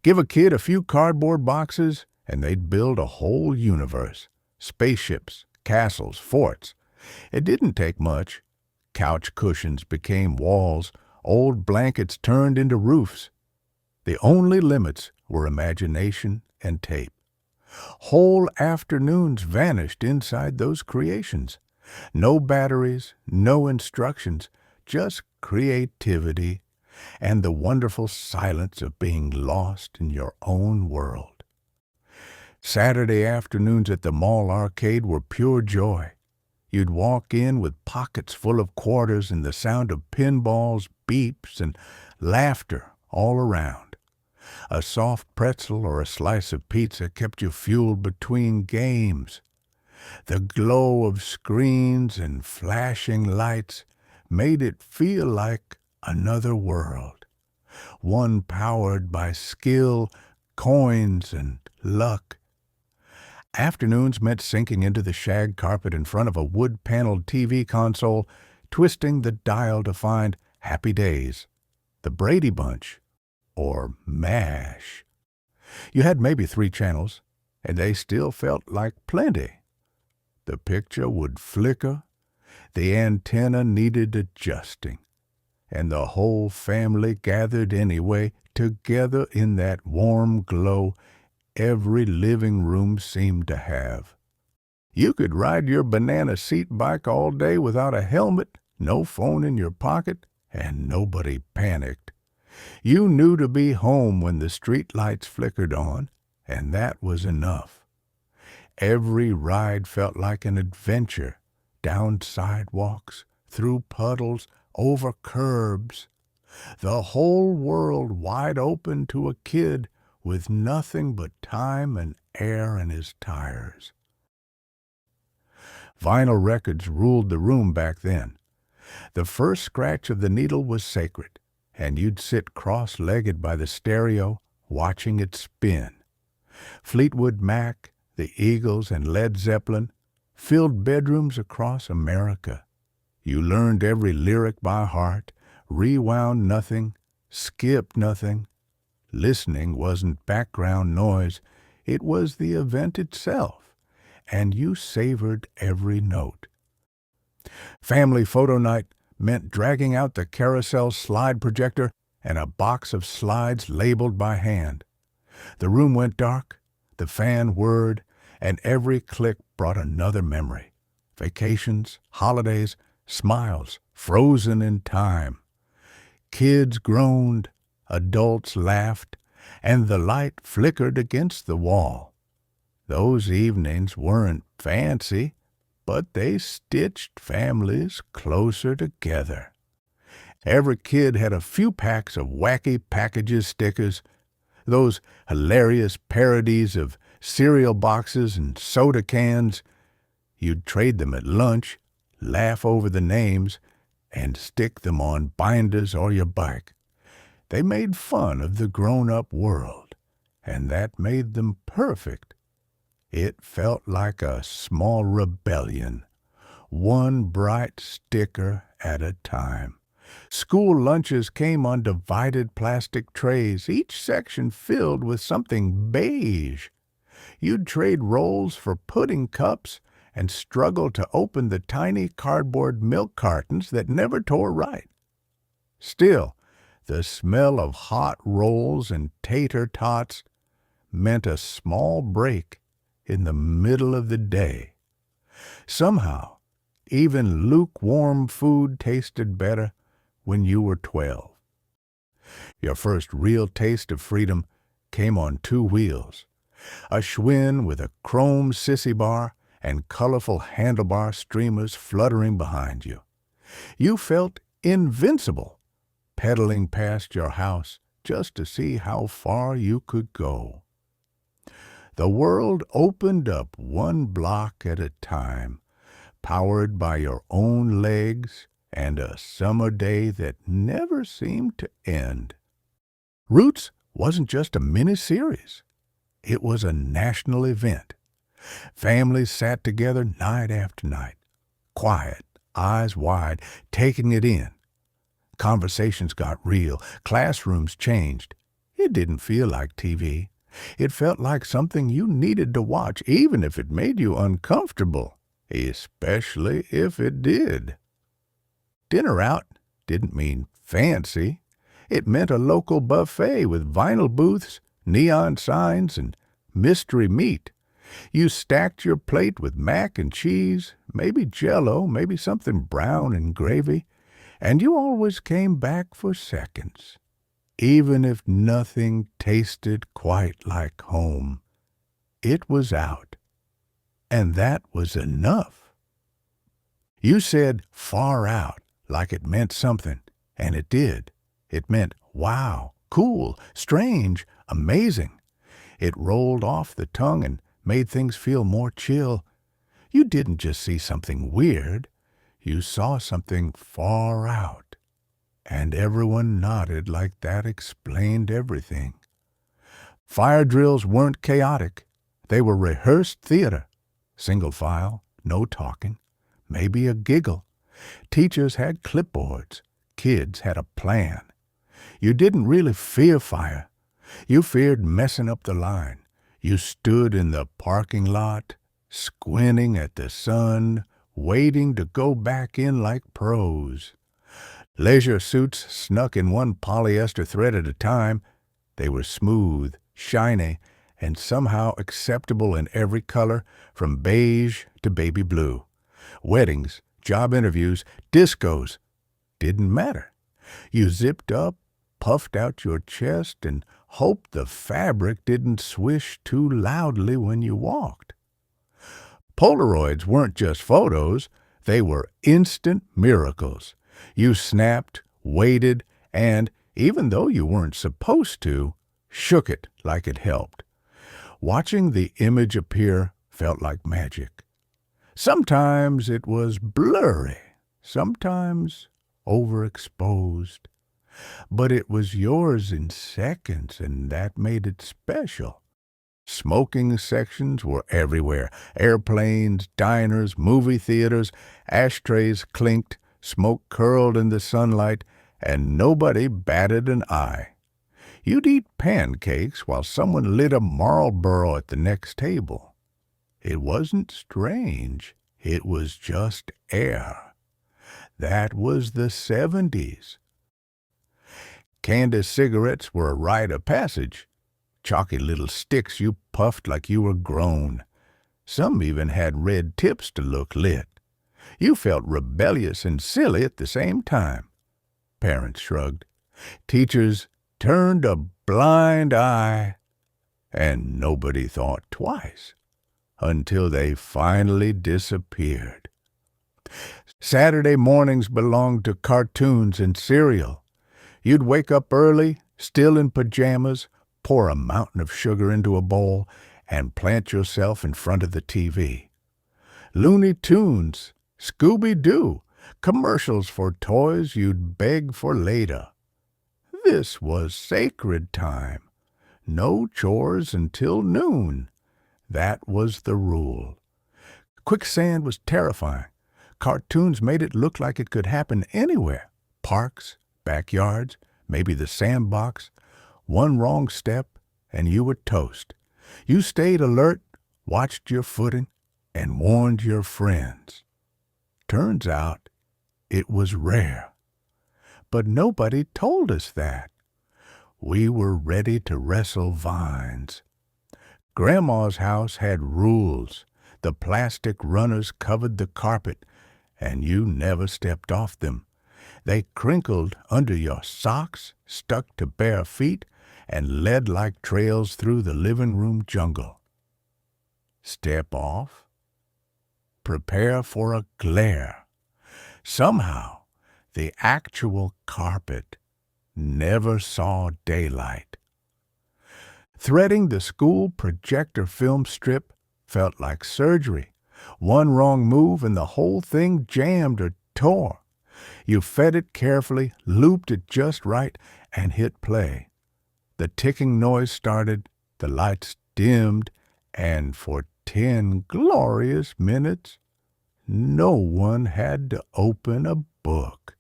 Give a kid a few cardboard boxes, and they'd build a whole universe. Spaceships, castles, forts. It didn't take much. Couch cushions became walls. Old blankets turned into roofs. The only limits were imagination and tape. Whole afternoons vanished inside those creations. No batteries, no instructions, just creativity and the wonderful silence of being lost in your own world. Saturday afternoons at the mall arcade were pure joy. You'd walk in with pockets full of quarters and the sound of pinballs, beeps, and laughter all around. A soft pretzel or a slice of pizza kept you fueled between games. The glow of screens and flashing lights made it feel like another world, one powered by skill, coins, and luck. Afternoons meant sinking into the shag carpet in front of a wood-paneled TV console, twisting the dial to find Happy Days, The Brady Bunch, or MASH. You had maybe 3 channels, and they still felt like plenty. The picture would flicker, the antenna needed adjusting, and the whole family gathered anyway, together in that warm glow every living room seemed to have. You could ride your banana seat bike all day without a helmet, no phone in your pocket, and nobody panicked. You knew to be home when the street lights flickered on, and that was enough. Every ride felt like an adventure, down sidewalks, through puddles, over curbs. The whole world wide open to a kid with nothing but time and air in his tires. Vinyl records ruled the room back then. The first scratch of the needle was sacred, and you'd sit cross-legged by the stereo, watching it spin. Fleetwood Mac, the Eagles, and Led Zeppelin filled bedrooms across America. You learned every lyric by heart, rewound nothing, skipped nothing. Listening wasn't background noise, it was the event itself, and you savored every note. Family photo night meant dragging out the carousel slide projector and a box of slides labeled by hand. The room went dark, the fan whirred, and every click brought another memory. Vacations, holidays, smiles, frozen in time. Kids groaned, adults laughed, and the light flickered against the wall. Those evenings weren't fancy, but they stitched families closer together. Every kid had a few packs of wacky packages stickers, those hilarious parodies of cereal boxes and soda cans. You'd trade them at lunch, laugh over the names, and stick them on binders or your bike. They made fun of the grown-up world, and that made them perfect. It felt like a small rebellion, one bright sticker at a time. School lunches came on divided plastic trays, each section filled with something beige. You'd trade rolls for pudding cups and struggle to open the tiny cardboard milk cartons that never tore right. Still, the smell of hot rolls and tater tots meant a small break in the middle of the day. Somehow, even lukewarm food tasted better when you were 12. Your first real taste of freedom came on two wheels. A Schwinn with a chrome sissy bar and colorful handlebar streamers fluttering behind you. You felt invincible, pedaling past your house just to see how far you could go. The world opened up one block at a time, powered by your own legs and a summer day that never seemed to end. Roots wasn't just a mini-series. It was a national event. Families sat together night after night, quiet, eyes wide, taking it in. Conversations got real. Classrooms changed. It didn't feel like TV. It felt like something you needed to watch, even if it made you uncomfortable, especially if it did. Dinner out didn't mean fancy. It meant a local buffet with vinyl booths, neon signs, and mystery meat. You stacked your plate with mac and cheese, maybe Jell-O, maybe something brown and gravy, and you always came back for seconds. Even if nothing tasted quite like home, it was out. And that was enough. You said far out like it meant something, and it did. It meant wow, cool, strange, amazing. It rolled off the tongue and made things feel more chill. You didn't just see something weird. You saw something far out. And everyone nodded like that explained everything. Fire drills weren't chaotic. They were rehearsed theater. Single file, no talking, maybe a giggle. Teachers had clipboards. Kids had a plan. You didn't really fear fire. You feared messing up the line. You stood in the parking lot, squinting at the sun, waiting to go back in like pros. Leisure suits snuck in one polyester thread at a time. They were smooth, shiny, and somehow acceptable in every color, from beige to baby blue. Weddings, job interviews, discos, didn't matter. You zipped up, puffed out your chest, and hoped the fabric didn't swish too loudly when you walked. Polaroids weren't just photos. They were instant miracles. You snapped, waited, and, even though you weren't supposed to, shook it like it helped. Watching the image appear felt like magic. Sometimes it was blurry, sometimes overexposed. But it was yours in seconds, and that made it special. Smoking sections were everywhere. Airplanes, diners, movie theaters, ashtrays clinked, smoke curled in the sunlight, and nobody batted an eye. You'd eat pancakes while someone lit a Marlboro at the next table. It wasn't strange. It was just air. That was the 70s. Candy cigarettes were a rite of passage. Chalky little sticks you puffed like you were grown. Some even had red tips to look lit. You felt rebellious and silly at the same time. Parents shrugged. Teachers turned a blind eye, and nobody thought twice until they finally disappeared. Saturday mornings belonged to cartoons and cereal. You'd wake up early, still in pajamas, pour a mountain of sugar into a bowl, and plant yourself in front of the TV. Looney Tunes, Scooby-Doo, commercials for toys you'd beg for later. This was sacred time. No chores until noon. That was the rule. Quicksand was terrifying. Cartoons made it look like it could happen anywhere. Parks, backyards, maybe the sandbox. One wrong step, and you were toast. You stayed alert, watched your footing, and warned your friends. Turns out it was rare. But nobody told us that. We were ready to wrestle vines. Grandma's house had rules. The plastic runners covered the carpet, and you never stepped off them. They crinkled under your socks, stuck to bare feet, and led like trails through the living room jungle. Step off. Prepare for a glare. Somehow, the actual carpet never saw daylight. Threading the school projector film strip felt like surgery. One wrong move and the whole thing jammed or tore. You fed it carefully, looped it just right, and hit play. The ticking noise started, the lights dimmed, and for 10 glorious minutes, no one had to open a book.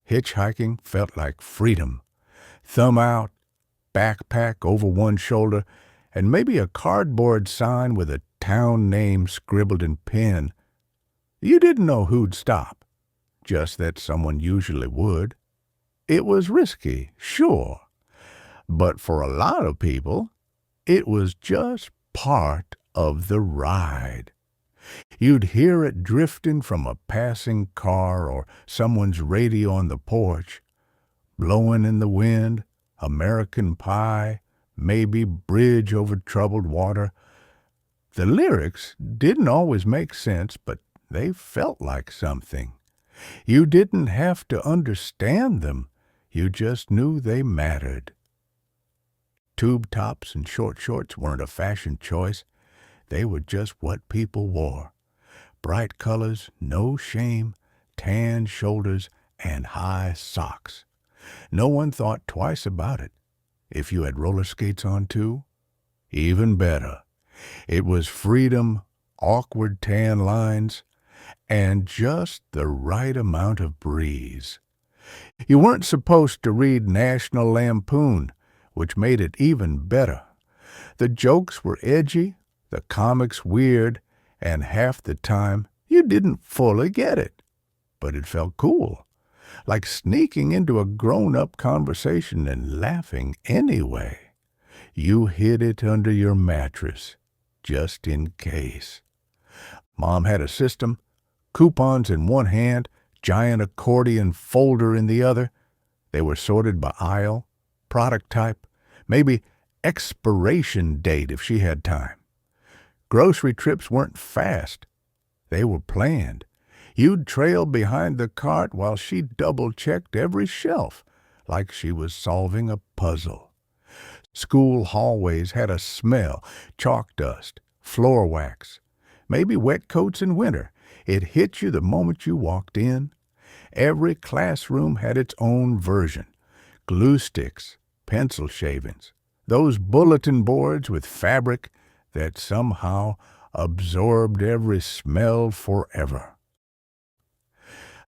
Hitchhiking felt like freedom. Thumb out, backpack over one shoulder, and maybe a cardboard sign with a town name scribbled in pen. You didn't know who'd stop, just that someone usually would. It was risky, sure, but for a lot of people, it was just part of the ride. You'd hear it drifting from a passing car or someone's radio on the porch, blowing in the wind, American Pie, maybe Bridge Over Troubled Water. The lyrics didn't always make sense, but they felt like something. You didn't have to understand them. You just knew they mattered. Tube tops and short shorts weren't a fashion choice. They were just what people wore. Bright colors, no shame, tan shoulders, and high socks. No one thought twice about it. If you had roller skates on too, even better. It was freedom, awkward tan lines, and just the right amount of breeze. You weren't supposed to read National Lampoon, which made it even better. The jokes were edgy, the comics weird, and half the time you didn't fully get it. But it felt cool, like sneaking into a grown-up conversation and laughing anyway. You hid it under your mattress, just in case. Mom had a system, coupons in one hand, giant accordion folder in the other. They were sorted by aisle, product type, maybe expiration date if she had time. Grocery trips weren't fast. They were planned. You'd trail behind the cart while she double-checked every shelf, like she was solving a puzzle. School hallways had a smell, chalk dust, floor wax, maybe wet coats in winter. It hit you the moment you walked in. Every classroom had its own version. Glue sticks, pencil shavings, those bulletin boards with fabric that somehow absorbed every smell forever.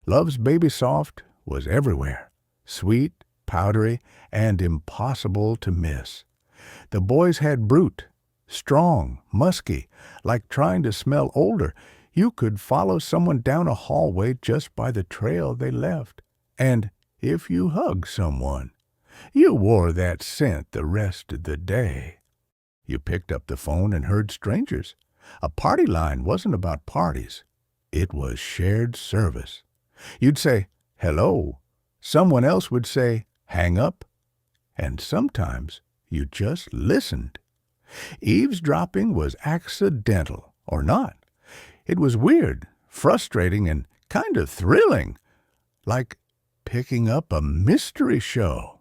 Love's Baby Soft was everywhere, sweet, powdery, and impossible to miss. The boys had Brute, strong, musky, like trying to smell older. You could follow someone down a hallway just by the trail they left. And if you hugged someone, you wore that scent the rest of the day. You picked up the phone and heard strangers. A party line wasn't about parties. It was shared service. You'd say, hello. Someone else would say, hang up. And sometimes you just listened. Eavesdropping was accidental, or not. It was weird, frustrating, and kind of thrilling, like picking up a mystery show.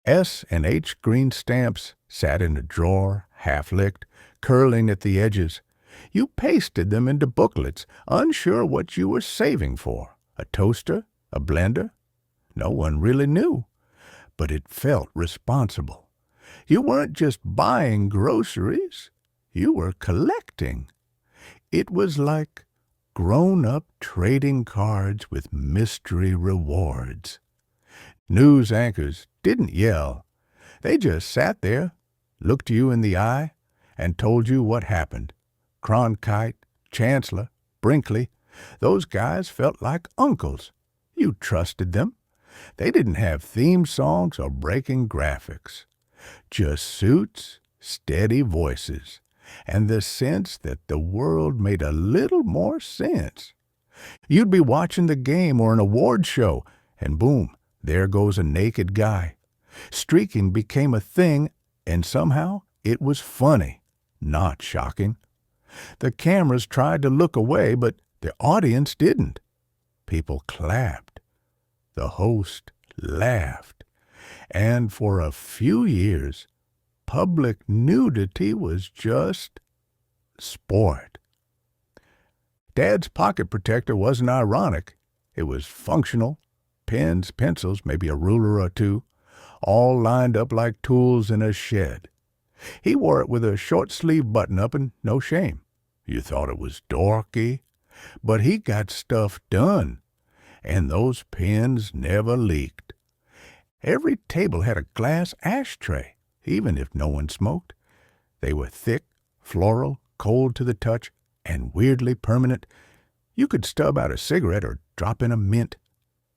S&H green stamps sat in a drawer, half-licked, curling at the edges. You pasted them into booklets, unsure what you were saving for. A toaster? A blender? No one really knew, but it felt responsible. You weren't just buying groceries, you were collecting. It was like grown-up trading cards with mystery rewards. News anchors didn't yell. They just sat there, looked you in the eye, and told you what happened. Cronkite, Chancellor, Brinkley, those guys felt like uncles. You trusted them. They didn't have theme songs or breaking graphics. Just suits, steady voices, and the sense that the world made a little more sense. You'd be watching the game or an award show, and boom, there goes a naked guy. Streaking became a thing, and somehow it was funny, not shocking. The cameras tried to look away, but the audience didn't. People clapped. The host laughed. And for a few years, public nudity was just sport. Dad's pocket protector wasn't ironic. It was functional. Pens, pencils, maybe a ruler or two, all lined up like tools in a shed. He wore it with a short-sleeve button-up and no shame. You thought it was dorky, but he got stuff done, and those pens never leaked. Every table had a glass ashtray, even if no one smoked. They were thick, floral, cold to the touch, and weirdly permanent. You could stub out a cigarette or drop in a mint.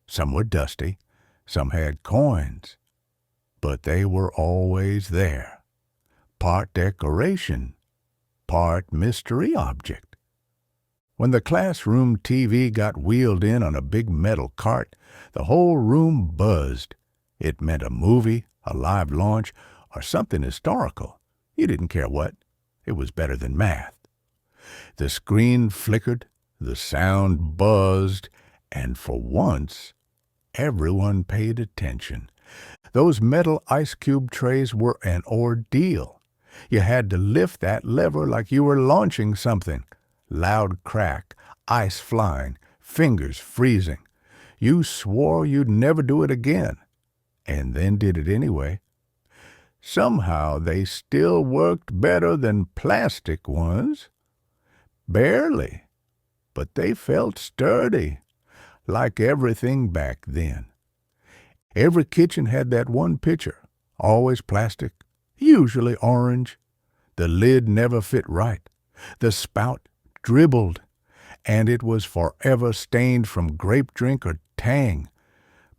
Some were dusty, some had coins, but they were always there. Part decoration, part mystery object. When the classroom TV got wheeled in on a big metal cart, the whole room buzzed. It meant a movie, a live launch, or something historical. You didn't care what. It was better than math. The screen flickered, the sound buzzed, and for once, everyone paid attention. Those metal ice cube trays were an ordeal. You had to lift that lever like you were launching something. Loud crack, ice flying, fingers freezing. You swore you'd never do it again, and then did it anyway. Somehow they still worked better than plastic ones. Barely, but they felt sturdy, like everything back then. Every kitchen had that one pitcher, always plastic, usually orange. The lid never fit right. The spout dribbled, and it was forever stained from grape drink or tang.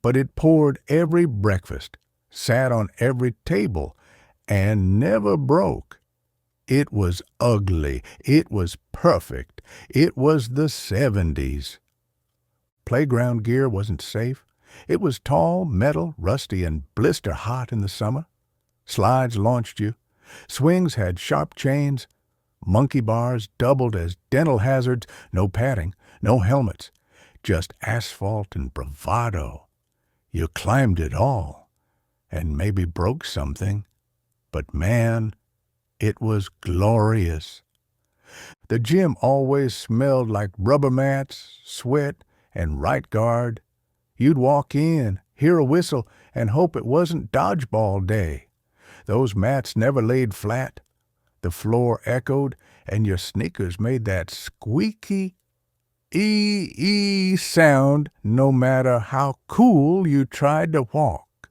But it poured every breakfast, sat on every table, and never broke. It was ugly. It was perfect. It was the 70s. Playground gear wasn't safe. It was tall, metal, rusty, and blister hot in the summer. Slides launched you. Swings had sharp chains. Monkey bars doubled as dental hazards. No padding, no helmets, just asphalt and bravado. You climbed it all, and maybe broke something. But man, it was glorious. The gym always smelled like rubber mats, sweat, and right guard. You'd walk in, hear a whistle, and hope it wasn't dodgeball day. Those mats never laid flat. The floor echoed, and your sneakers made that squeaky ee sound no matter how cool you tried to walk.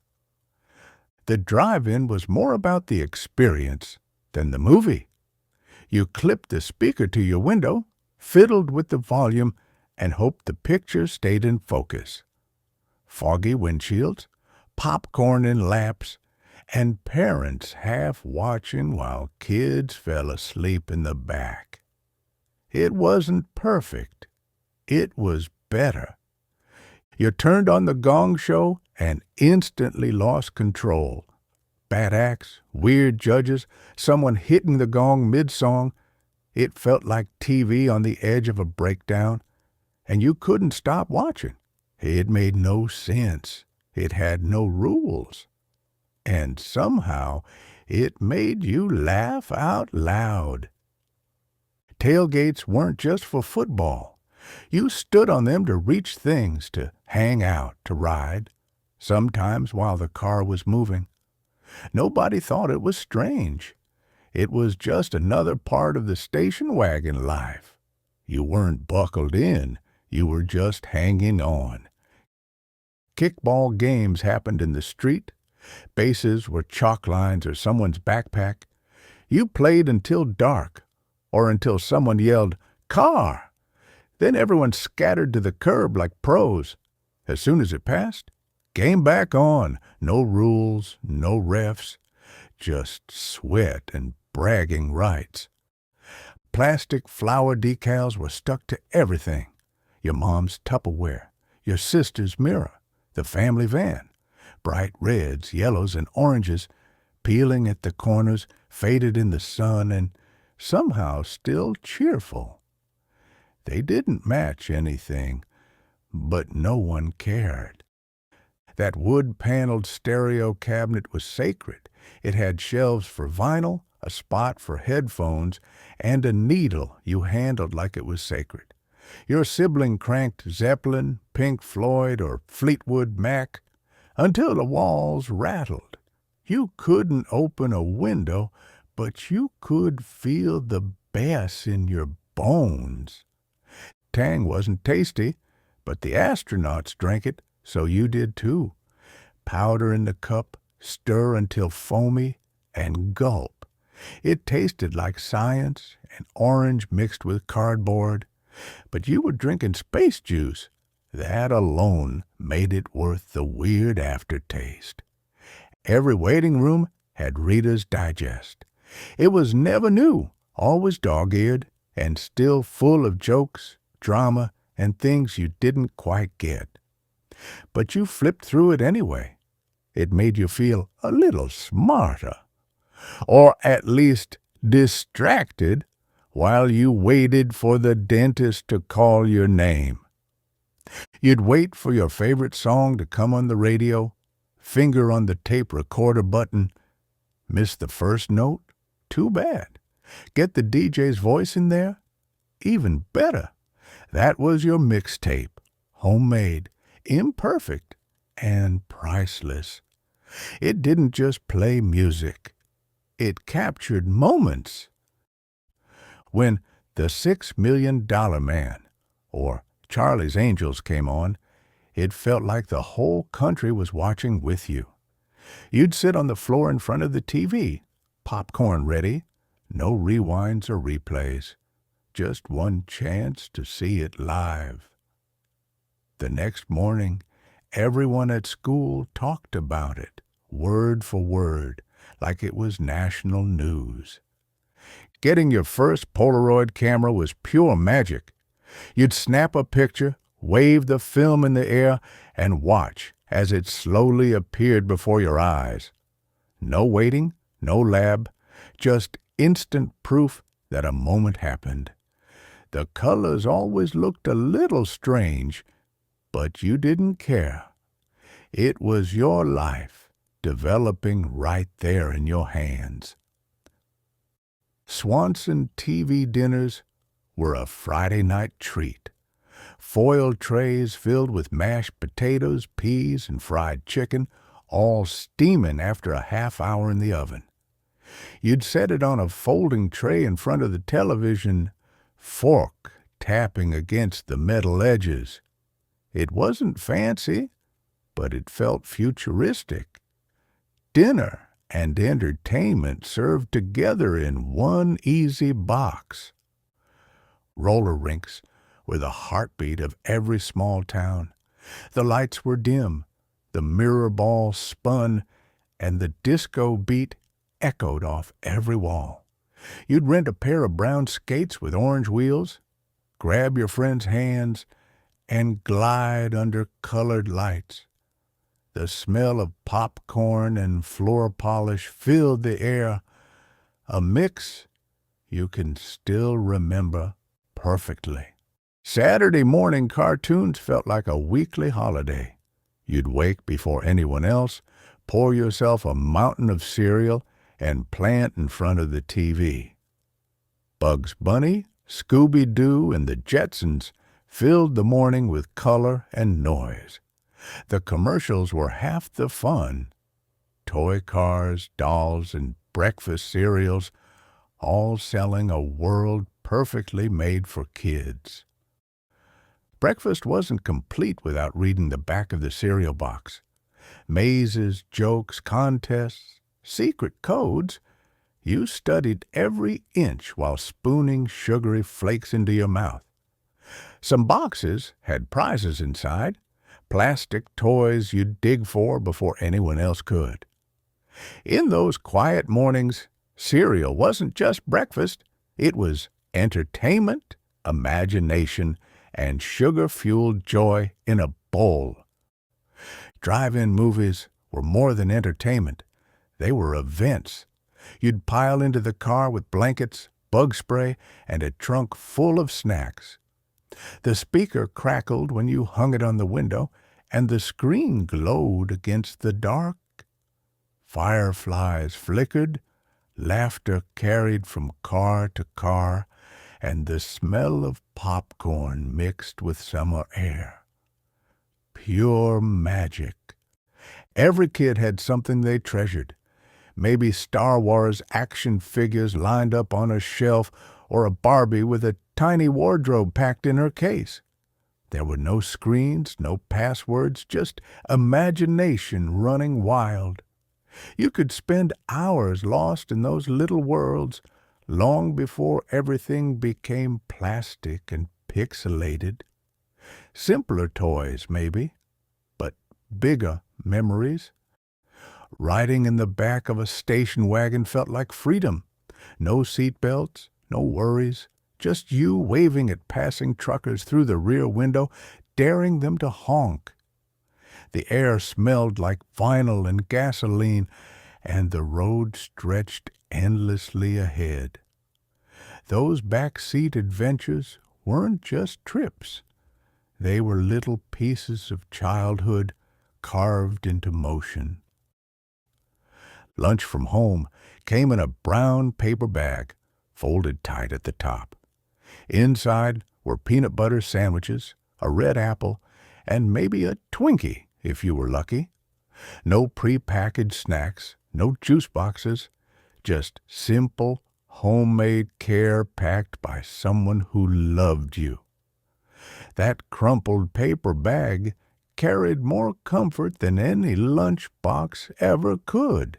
The drive-in was more about the experience than the movie. You clipped the speaker to your window, fiddled with the volume, and hoped the picture stayed in focus. Foggy windshields, popcorn in laps, and parents half watching while kids fell asleep in the back. It wasn't perfect. It was better. You turned on the gong show and instantly lost control. Bad acts, weird judges, someone hitting the gong mid-song. It felt like TV on the edge of a breakdown, and you couldn't stop watching. It made no sense. It had no rules. And somehow it made you laugh out loud. Tailgates weren't just for football. You stood on them to reach things, to hang out, to ride, sometimes while the car was moving. Nobody thought it was strange. It was just another part of the station wagon life. You weren't buckled in. You were just hanging on. Kickball games happened in the street. Bases were chalk lines or someone's backpack. You played until dark, or until someone yelled, "Car!" Then everyone scattered to the curb like pros. As soon as it passed, game back on. No rules, no refs, just sweat and bragging rights. Plastic flower decals were stuck to everything. Your mom's Tupperware, your sister's mirror, the family van. Bright reds, yellows, and oranges, peeling at the corners, faded in the sun, and somehow still cheerful. They didn't match anything, but no one cared. That wood-paneled stereo cabinet was sacred. It had shelves for vinyl, a spot for headphones, and a needle you handled like it was sacred. Your sibling cranked Zeppelin, Pink Floyd, or Fleetwood Mac until the walls rattled. You couldn't open a window, but you could feel the bass in your bones. Tang wasn't tasty, but the astronauts drank it, so you did too. Powder in the cup, stir until foamy, and gulp. It tasted like science, and orange mixed with cardboard. But you were drinking space juice. That alone made it worth the weird aftertaste. Every waiting room had Rita's Digest. It was never new, always dog-eared, and still full of jokes, drama, and things you didn't quite get. But you flipped through it anyway. It made you feel a little smarter, or at least distracted, while you waited for the dentist to call your name. You'd wait for your favorite song to come on the radio, finger on the tape recorder button. Miss the first note? Too bad. Get the DJ's voice in there? Even better. That was your mixtape, homemade, imperfect, and priceless. It didn't just play music. It captured moments. When The $6 Million Man or Charlie's Angels came on, it felt like the whole country was watching with you. You'd sit on the floor in front of the TV, popcorn ready, no rewinds or replays, just one chance to see it live. The next morning, everyone at school talked about it, word for word, like it was national news. Getting your first Polaroid camera was pure magic. You'd snap a picture, wave the film in the air, and watch as it slowly appeared before your eyes. No waiting, no lab, just instant proof that a moment happened. The colors always looked a little strange, but you didn't care. It was your life, developing right there in your hands. Swanson TV dinners were a Friday night treat. Foil trays filled with mashed potatoes, peas, and fried chicken, all steaming after a half hour in the oven. You'd set it on a folding tray in front of the television, fork tapping against the metal edges. It wasn't fancy, but it felt futuristic. Dinner and entertainment served together in one easy box. Roller rinks were the heartbeat of every small town. The lights were dim, the mirror ball spun, and the disco beat echoed off every wall. You'd rent a pair of brown skates with orange wheels, grab your friend's hands, and glide under colored lights. The smell of popcorn and floor polish filled the air, a mix you can still remember perfectly. Saturday morning cartoons felt like a weekly holiday. You'd wake before anyone else, pour yourself a mountain of cereal, and plant in front of the TV. Bugs Bunny, Scooby-Doo, and the Jetsons filled the morning with color and noise. The commercials were half the fun. Toy cars, dolls, and breakfast cereals, all selling a world perfectly made for kids. Breakfast wasn't complete without reading the back of the cereal box. Mazes, jokes, contests, secret codes. You studied every inch while spooning sugary flakes into your mouth. Some boxes had prizes inside, plastic toys you'd dig for before anyone else could. In those quiet mornings, cereal wasn't just breakfast. It was entertainment, imagination, and sugar-fueled joy in a bowl. Drive-in movies were more than entertainment. They were events. You'd pile into the car with blankets, bug spray, and a trunk full of snacks. The speaker crackled when you hung it on the window, and the screen glowed against the dark. Fireflies flickered, laughter carried from car to car, and the smell of popcorn mixed with summer air. Pure magic. Every kid had something they treasured. Maybe Star Wars action figures lined up on a shelf, or a Barbie with a tiny wardrobe packed in her case. There were no screens, no passwords, just imagination running wild. You could spend hours lost in those little worlds, long before everything became plastic and pixelated. Simpler toys, maybe, but bigger memories. Riding in the back of a station wagon felt like freedom. No seatbelts, no worries, just you waving at passing truckers through the rear window, daring them to honk. The air smelled like vinyl and gasoline, and the road stretched endlessly ahead. Those backseat adventures weren't just trips. They were little pieces of childhood carved into motion. Lunch from home came in a brown paper bag, folded tight at the top. Inside were peanut butter sandwiches, a red apple, and maybe a Twinkie, if you were lucky. No prepackaged snacks, no juice boxes, just simple, homemade care packed by someone who loved you. That crumpled paper bag carried more comfort than any lunch box ever could.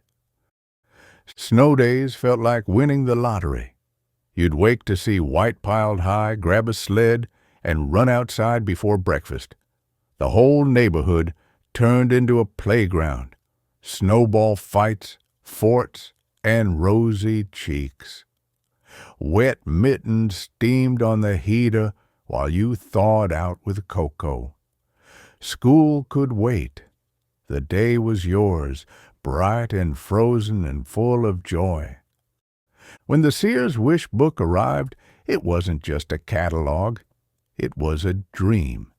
Snow days felt like winning the lottery. You'd wake to see white piled high, grab a sled, and run outside before breakfast. The whole neighborhood turned into a playground. Snowball fights, forts, and rosy cheeks. Wet mittens steamed on the heater while you thawed out with cocoa. School could wait. The day was yours, bright and frozen and full of joy. When the Sears Wish book arrived, it wasn't just a catalog. It was a dream.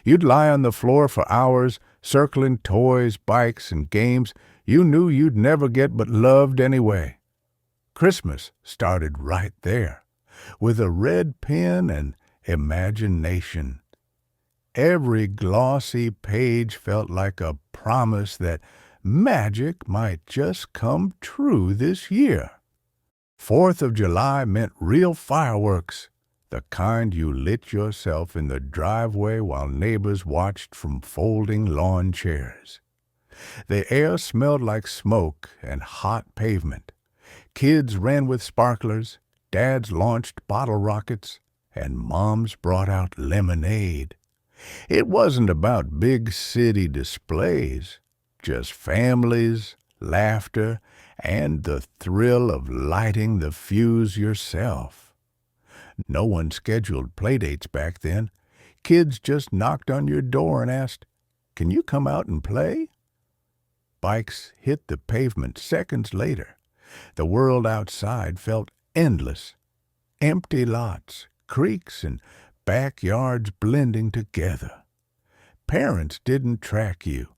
You'd lie on the floor for hours, circling toys, bikes, and games you knew you'd never get but loved anyway. Christmas started right there, with a red pen and imagination. Every glossy page felt like a promise that magic might just come true this year. 4th of July meant real fireworks, the kind you lit yourself in the driveway while neighbors watched from folding lawn chairs. The air smelled like smoke and hot pavement. Kids ran with sparklers, dads launched bottle rockets, and moms brought out lemonade. It wasn't about big city displays, just families, laughter, and the thrill of lighting the fuse yourself. No one scheduled playdates back then. Kids just knocked on your door and asked, "Can you come out and play?" Bikes hit the pavement seconds later. The world outside felt endless. Empty lots, creeks, and backyards blending together. Parents didn't track you.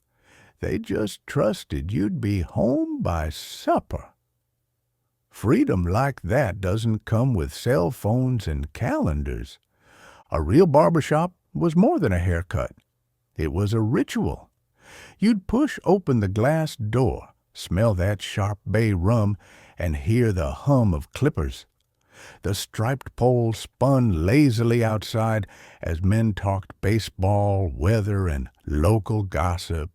They just trusted you'd be home by supper. Freedom like that doesn't come with cell phones and calendars. A real barbershop was more than a haircut. It was a ritual. You'd push open the glass door, smell that sharp bay rum, and hear the hum of clippers. The striped pole spun lazily outside as men talked baseball, weather, and local gossip.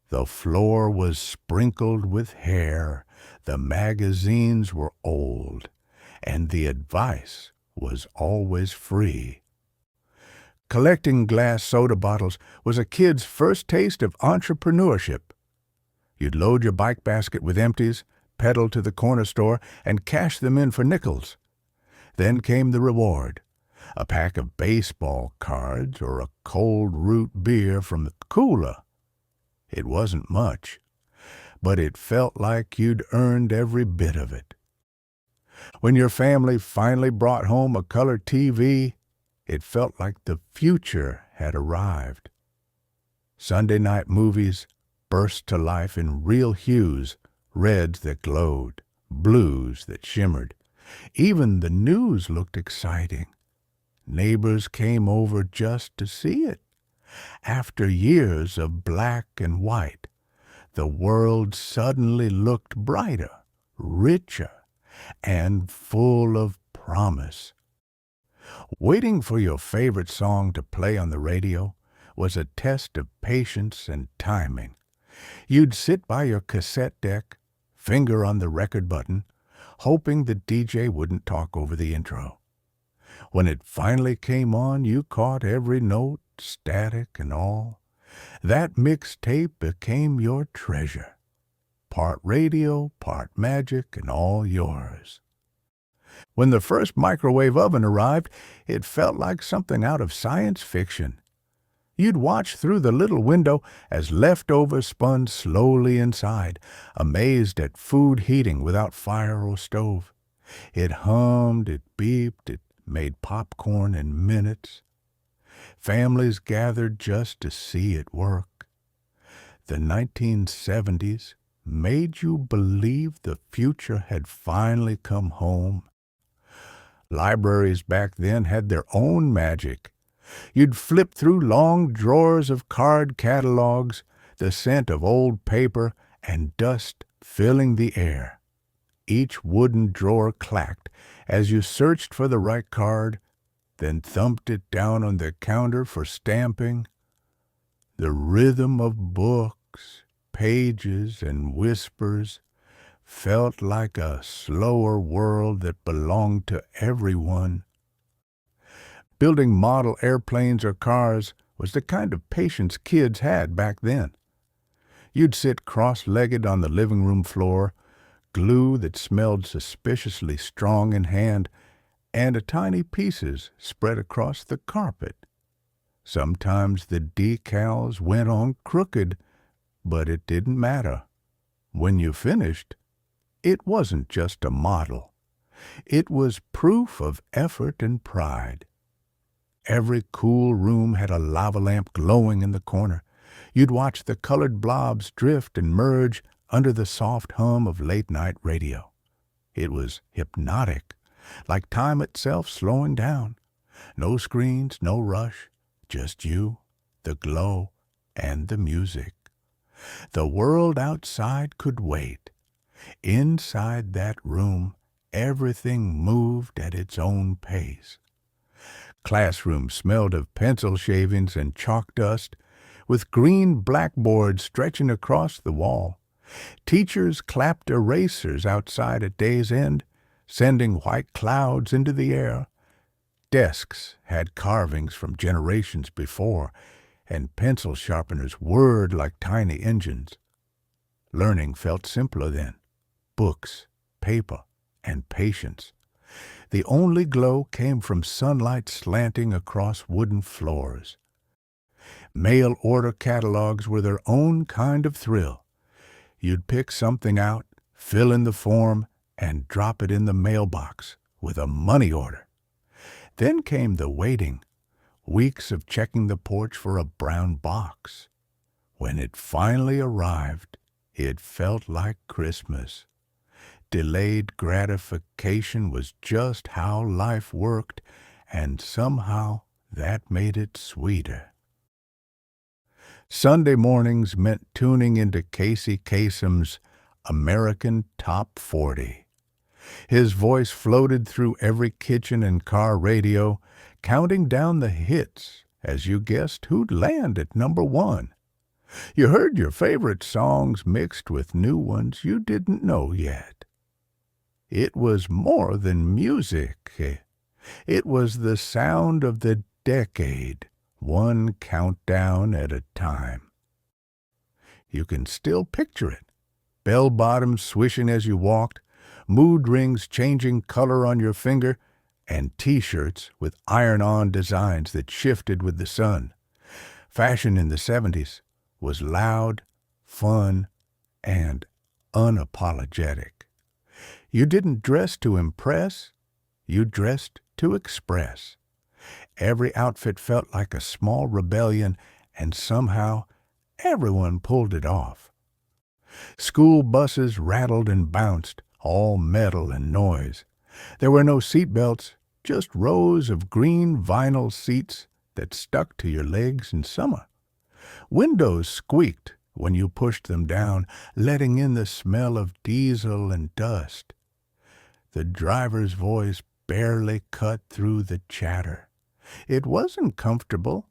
The floor was sprinkled with hair, the magazines were old, and the advice was always free. Collecting glass soda bottles was a kid's first taste of entrepreneurship. You'd load your bike basket with empties, pedal to the corner store, and cash them in for nickels. Then came the reward, a pack of baseball cards or a cold root beer from the cooler. It wasn't much, but it felt like you'd earned every bit of it. When your family finally brought home a color TV, it felt like the future had arrived. Sunday night movies burst to life in real hues, reds that glowed, blues that shimmered. Even the news looked exciting. Neighbors came over just to see it. After years of black and white, the world suddenly looked brighter, richer, and full of promise. Waiting for your favorite song to play on the radio was a test of patience and timing. You'd sit by your cassette deck, finger on the record button, hoping the DJ wouldn't talk over the intro. When it finally came on, you caught every note, static and all. That mixtape became your treasure. Part radio, part magic, and all yours. When the first microwave oven arrived, it felt like something out of science fiction. You'd watch through the little window as leftovers spun slowly inside, amazed at food heating without fire or stove. It hummed, it beeped, it made popcorn in minutes. Families gathered just to see it work. The 1970s made you believe the future had finally come home. Libraries back then had their own magic. You'd flip through long drawers of card catalogs, the scent of old paper and dust filling the air. Each wooden drawer clacked as you searched for the right card, then thumped it down on the counter for stamping. The rhythm of books, pages, and whispers felt like a slower world that belonged to everyone. Building model airplanes or cars was the kind of patience kids had back then. You'd sit cross-legged on the living room floor, glue that smelled suspiciously strong in hand, and tiny pieces spread across the carpet. Sometimes the decals went on crooked, but it didn't matter. When you finished, it wasn't just a model. It was proof of effort and pride. Every cool room had a lava lamp glowing in the corner. You'd watch the colored blobs drift and merge under the soft hum of late-night radio. It was hypnotic, like time itself slowing down. No screens, no rush, just you, the glow, and the music. The world outside could wait. Inside that room, everything moved at its own pace. Classrooms smelled of pencil shavings and chalk dust, with green blackboards stretching across the wall. Teachers clapped erasers outside at day's end, sending white clouds into the air. Desks had carvings from generations before, and pencil sharpeners whirred like tiny engines. Learning felt simpler then. Books, paper, and patience. The only glow came from sunlight slanting across wooden floors. Mail order catalogs were their own kind of thrill. You'd pick something out, fill in the form, and drop it in the mailbox with a money order. Then came the waiting, weeks of checking the porch for a brown box. When it finally arrived, it felt like Christmas. Delayed gratification was just how life worked, and somehow that made it sweeter. Sunday mornings meant tuning into Casey Kasem's American Top 40. His voice floated through every kitchen and car radio, counting down the hits as you guessed who'd land at number 1. You heard your favorite songs mixed with new ones you didn't know yet. It was more than music. It was the sound of the decade, one countdown at a time. You can still picture it. Bell bottoms swishing as you walked, mood rings changing color on your finger, and T-shirts with iron-on designs that shifted with the sun. Fashion in the 70s was loud, fun, and unapologetic. You didn't dress to impress, you dressed to express. Every outfit felt like a small rebellion, and somehow everyone pulled it off. School buses rattled and bounced, all metal and noise. There were no seat belts, just rows of green vinyl seats that stuck to your legs in summer. Windows squeaked when you pushed them down, letting in the smell of diesel and dust. The driver's voice barely cut through the chatter. It wasn't comfortable,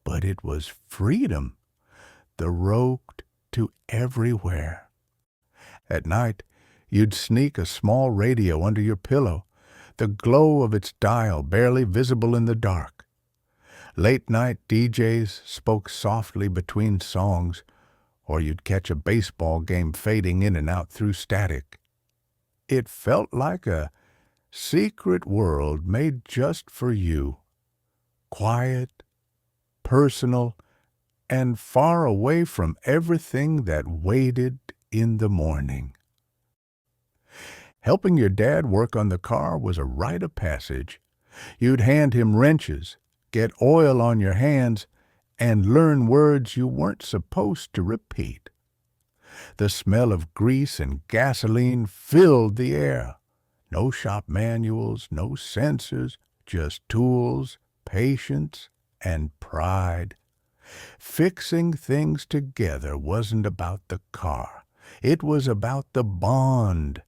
but it was freedom. The road to everywhere. At night, you'd sneak a small radio under your pillow, the glow of its dial barely visible in the dark. Late-night DJs spoke softly between songs, or you'd catch a baseball game fading in and out through static. It felt like a secret world made just for you. Quiet, personal, and far away from everything that waited in the morning. Helping your dad work on the car was a rite of passage. You'd hand him wrenches, get oil on your hands, and learn words you weren't supposed to repeat. The smell of grease and gasoline filled the air. No shop manuals, no sensors, just tools, patience, and pride. Fixing things together wasn't about the car. It was about the bond.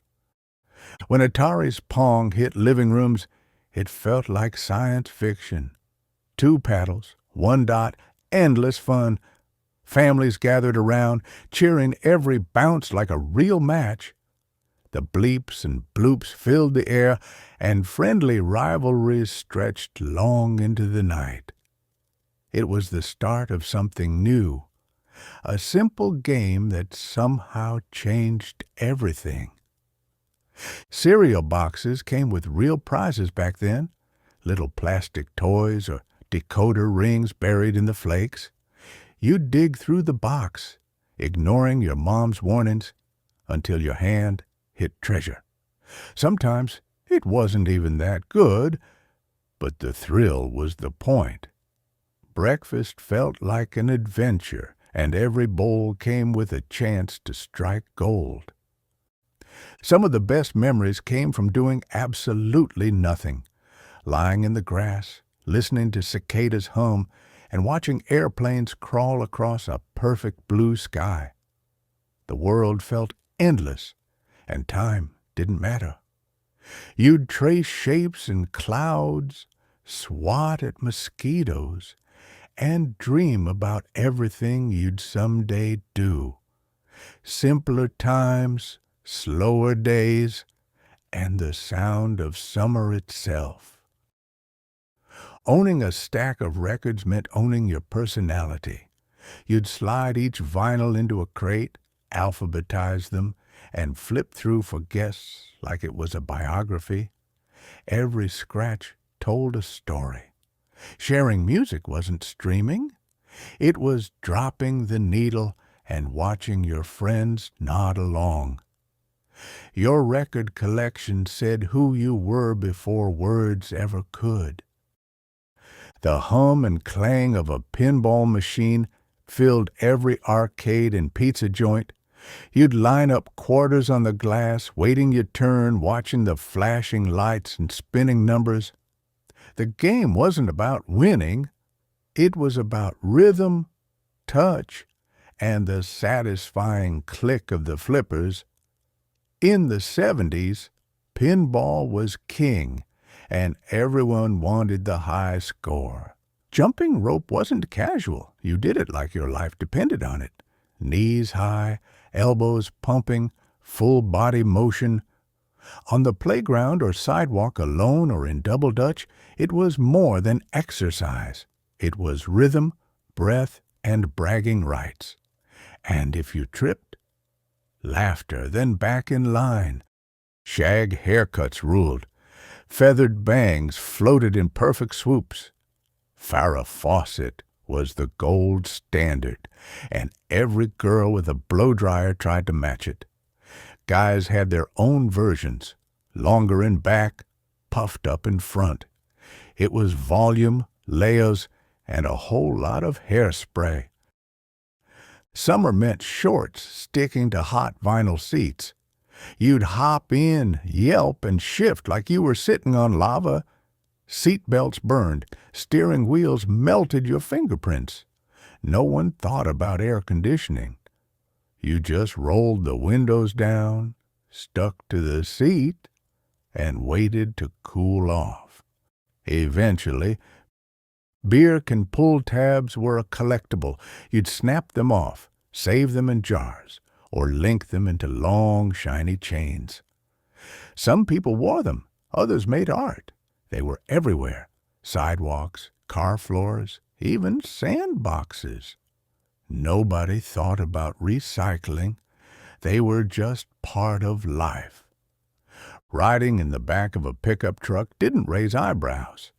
When Atari's Pong hit living rooms, it felt like science fiction. 2 paddles, 1 dot, endless fun. Families gathered around, cheering every bounce like a real match. The bleeps and bloops filled the air, and friendly rivalries stretched long into the night. It was the start of something new, a simple game that somehow changed everything. Cereal boxes came with real prizes back then, little plastic toys or decoder rings buried in the flakes. You'd dig through the box, ignoring your mom's warnings, until your hand hit treasure. Sometimes it wasn't even that good, but the thrill was the point. Breakfast felt like an adventure, and every bowl came with a chance to strike gold. Some of the best memories came from doing absolutely nothing, lying in the grass, listening to cicadas hum, and watching airplanes crawl across a perfect blue sky. The world felt endless, and time didn't matter. You'd trace shapes in clouds, swat at mosquitoes, and dream about everything you'd someday do. Simpler times, slower days, and the sound of summer itself. Owning a stack of records meant owning your personality. You'd slide each vinyl into a crate, alphabetized them, and flipped through for guests like it was a biography. Every scratch told a story. Sharing music wasn't streaming. It was dropping the needle and watching your friends nod along. Your record collection said who you were before words ever could. The hum and clang of a pinball machine filled every arcade and pizza joint. You'd line up quarters on the glass, waiting your turn, watching the flashing lights and spinning numbers. The game wasn't about winning. It was about rhythm, touch, and the satisfying click of the flippers. In the 70s, pinball was king, and everyone wanted the high score. Jumping rope wasn't casual. You did it like your life depended on it. Knees high, elbows pumping, full body motion. On the playground or sidewalk, alone or in double dutch, it was more than exercise. It was rhythm, breath, and bragging rights. And if you tripped, laughter, then back in line. Shag haircuts ruled. Feathered bangs floated in perfect swoops. Farrah Fawcett was the gold standard, and every girl with a blow-dryer tried to match it. Guys had their own versions, longer in back, puffed up in front. It was volume, layers, and a whole lot of hairspray. Summer meant shorts sticking to hot vinyl seats. You'd hop in, yelp, and shift like you were sitting on lava. Seat belts burned, steering wheels melted your fingerprints. No one thought about air conditioning. You just rolled the windows down, stuck to the seat, and waited to cool off. Eventually, beer can pull tabs were a collectible. You'd snap them off, save them in jars, or link them into long, shiny chains. Some people wore them, others made art. They were everywhere, sidewalks, car floors, even sandboxes. Nobody thought about recycling. They were just part of life. Riding in the back of a pickup truck didn't raise eyebrows.